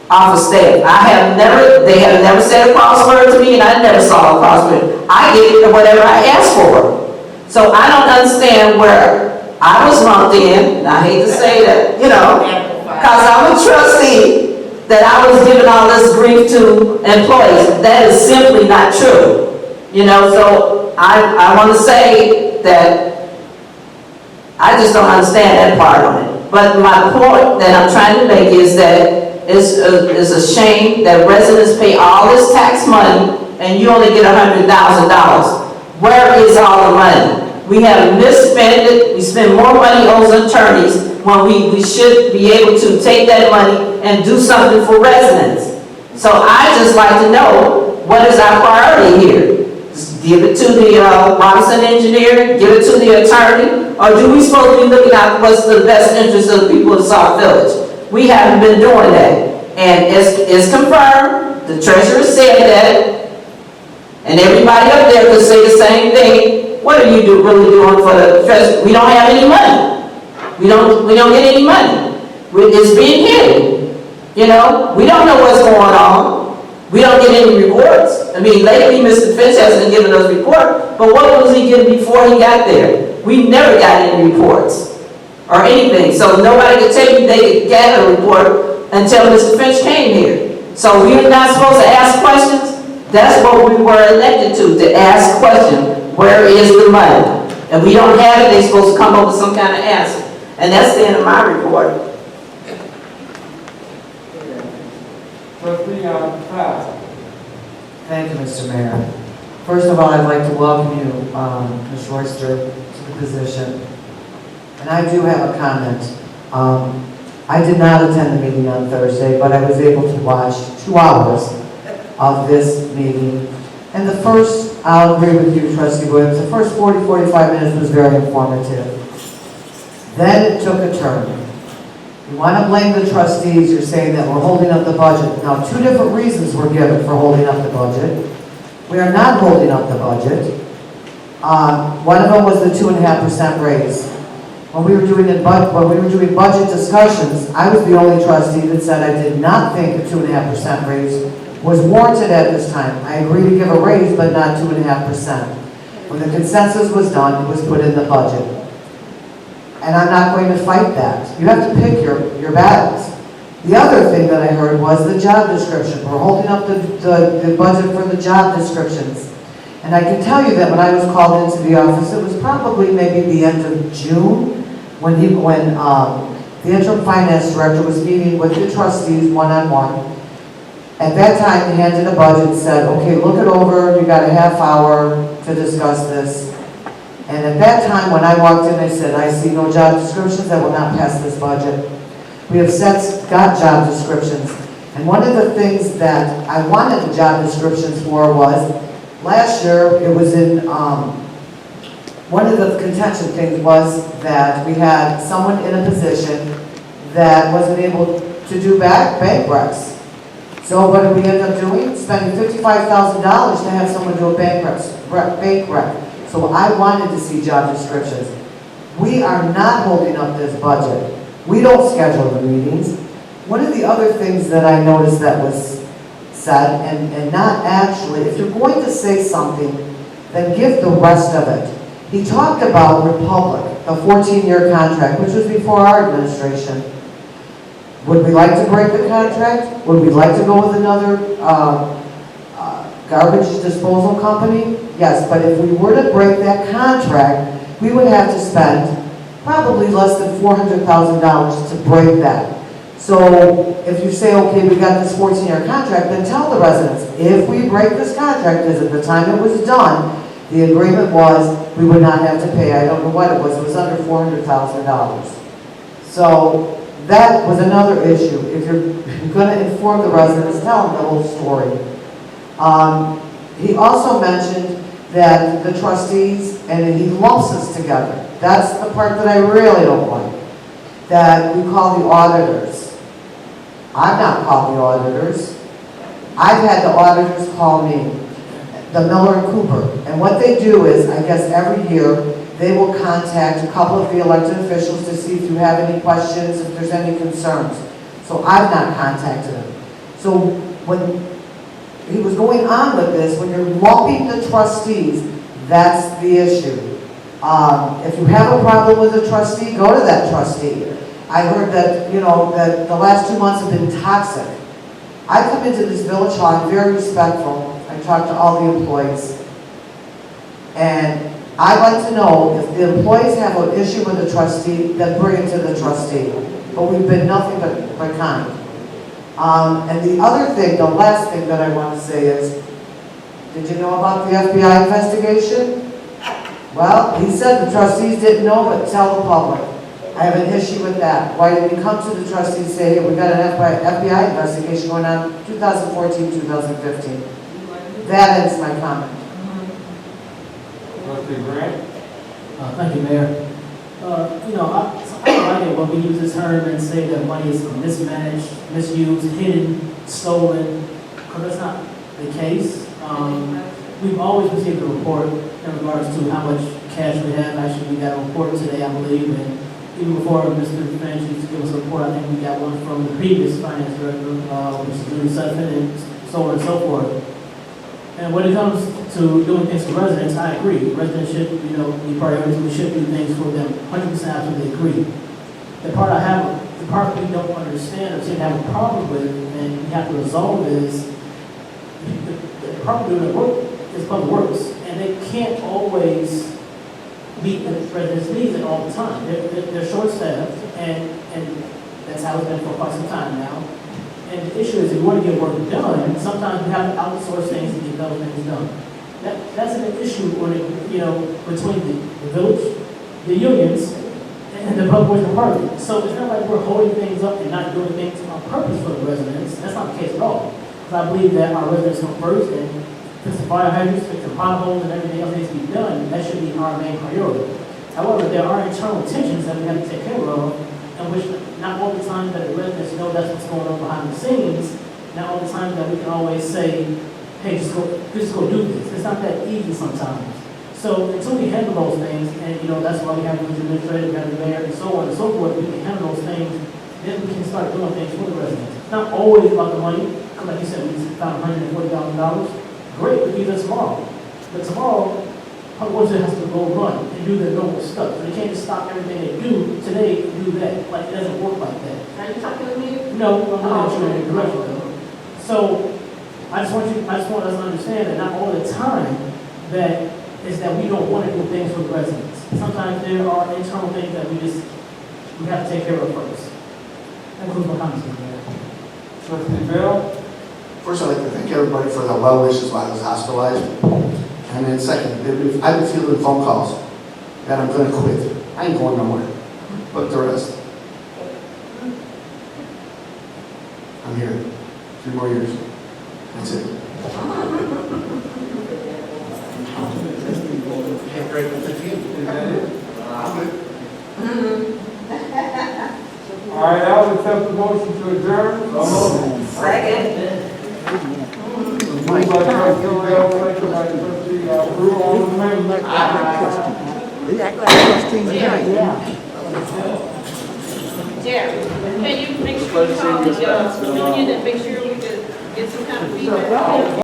office staff. They have never said a crossword to me, and I never saw a crossword. I get whatever I ask for. So I don't understand where I was lumped in, and I hate to say that, you know, because I'm a trustee, that I was giving all this grief to employees. That is simply not true. You know, so I want to say that I just don't understand that part of it. But my point that I'm trying to make is that it's a shame that residents pay all this tax money and you only get $100,000. Where is all the money? We have misspent it. We spend more money on attorneys when we should be able to take that money and do something for residents. So I just like to know, what is our priority here? Just give it to the Robinson engineer, give it to the attorney, or do we supposed to be looking at what's the best interest of the people of Sauk Village? We haven't been doing that. And it's confirmed, the treasurer said that, and everybody up there could say the same thing. What are you really doing for the treasurer? We don't have any money. We don't get any money. It's being hidden. You know, we don't know what's going on. We don't get any reports. I mean, lately Mr. Finch hasn't given us report, but what was he getting before he got there? We never got any reports or anything. So nobody could tell you they could get a report until Mr. Finch came here. So we're not supposed to ask questions? That's what we were elected to ask questions. Where is the money? And we don't have it, they're supposed to come up with some kind of answer. And that's the end of my report. Trustee Todd. Thank you, Mr. Mayor. First of all, I'd like to welcome you, Ms. Royster, to the position. And I do have a comment. I did not attend the meeting on Thursday, but I was able to watch 2 hours of this meeting. And the first, I'll agree with you, Trustee Williams, the first 40, 45 minutes was very informative. Then it took a turn. You want to blame the trustees, you're saying that we're holding up the budget. Now, 2 different reasons were given for holding up the budget. We are not holding up the budget. One of them was the 2.5% raise. When we were doing budget discussions, I was the only trustee that said I did not think a 2.5% raise was warranted at this time. I agree to give a raise, but not 2.5%. When the consensus was done, it was put in the budget. And I'm not going to fight that. You have to pick your battles. The other thing that I heard was the job description. We're holding up the budget for the job descriptions. And I can tell you that when I was called into the office, it was probably maybe the end of June when the interim finance director was meeting with the trustees one-on-one. At that time, he handed a budget and said, okay, look it over, you got a half hour to discuss this. And at that time, when I walked in, I said, I see no job descriptions, I will not pass this budget. We have since got job descriptions. And one of the things that I wanted the job descriptions for was, last year, it was in, one of the contention things was that we had someone in a position that wasn't able to do bank recs. So what did we end up doing? Spending $55,000 to have someone do a bank rec. So I wanted to see job descriptions. We are not holding up this budget. We don't schedule the meetings. One of the other things that I noticed that was said, and not actually, if you're going to say something, then give the rest of it. He talked about Republic, a 14-year contract, which was before our administration. Would we like to break the contract? Would we like to go with another garbage disposal company? Yes, but if we were to break that contract, we would have to spend probably less than $400,000 to break that. So if you say, okay, we got this 14-year contract, then tell the residents, if we break this contract, because at the time it was done, the agreement was we would not have to pay, I don't know what it was under $400,000. So that was another issue. If you're going to inform the residents, tell them the whole story. He also mentioned that the trustees, and he lumps us together. That's the part that I really don't like. That we call the auditors. I've not called the auditors. I've had the auditors call me, the Miller and Cooper. And what they do is, I guess every year, they will contact a couple of the elected officials to see if you have any questions, if there's any concerns. So I've not contacted them. So when he was going on with this, when you're lumping the trustees, that's the issue. If you have a problem with a trustee, go to that trustee. I heard that, that the last 2 months have been toxic. I come into this village hall, I'm very respectful. I talk to all the employees. And I'd like to know if the employees have an issue with the trustee, then bring it to the trustee. But we've been nothing but kind. And the other thing, the last thing that I want to say is, did you know about the FBI investigation? Well, he said the trustees didn't know, but tell the public. I have an issue with that. Why did we come to the trustees and say, hey, we got an FBI investigation going on 2014, 2015? That ends my comment. Trustee Grant? Thank you, Mayor. You know, I don't like it when we use this term and say that money is mismanaged, misused, hidden, stolen, because that's not the case. We've always received a report in regards to how much cash we have. Actually, we got a report today, I believe, and even before Mr. Finch used to give us a report, I think we got one from the previous finance director, which is Julie Sutton, and so on and so forth. And when it comes to doing things for residents, I agree. Residents should, you know, be priorities. We should do things for them. 100% absolutely agree. The part we don't understand or seem to have a problem with, and we have to resolve is the department doing the work is public works, and they can't always meet the residents' needs at all the time. They're short-staffed, and that's how it's been for quite some time now. And the issue is, if you want to get work done, sometimes we have to outsource things to get those things done. That's an issue when between the village, the unions, and the public works department. So it's not like we're holding things up and not doing things on purpose for the residents. That's not the case at all. Because I believe that our residents come first, and fix the fire hydrants, fix the potholes, and everything else needs to be done. That should be our main priority. However, there are internal tensions that we have to take care of, in which not all the time that the residents know that's what's going on behind the scenes, not all the time that we can always say, hey, just go do this. It's not that easy sometimes. So until we handle those things, and that's why we have the administrator, we have the mayor, and so on and so forth, we can handle those things, then we can start doing things for the residents. It's not always about the money, because like you said, we just found $140,000. Great, we do that tomorrow. But tomorrow, public works has to go run and do their normal stuff. So they can't just stop everything they do today and do that. Like, it doesn't work like that. Are you talking to me? No, I'm not sure in your direction though. So I just want us to understand that not all the time that we don't want to do things for the residents. Sometimes there are internal things that we have to take care of first. That concludes my comments, Mr. Mayor. Trustee Bell? First, I'd like to thank everybody for their well wishes while I was hospitalized. And then second, I've been fielding phone calls that I'm going to quit. I ain't going nowhere. But the rest, I'm here. 3 more years. That's it. All right, I will accept the motion to adjourn. Second. Moved by trustee Bell, second by trustee Brew, all in favor? Jerry, can you make sure you call the union and make sure we can get some kind of feedback?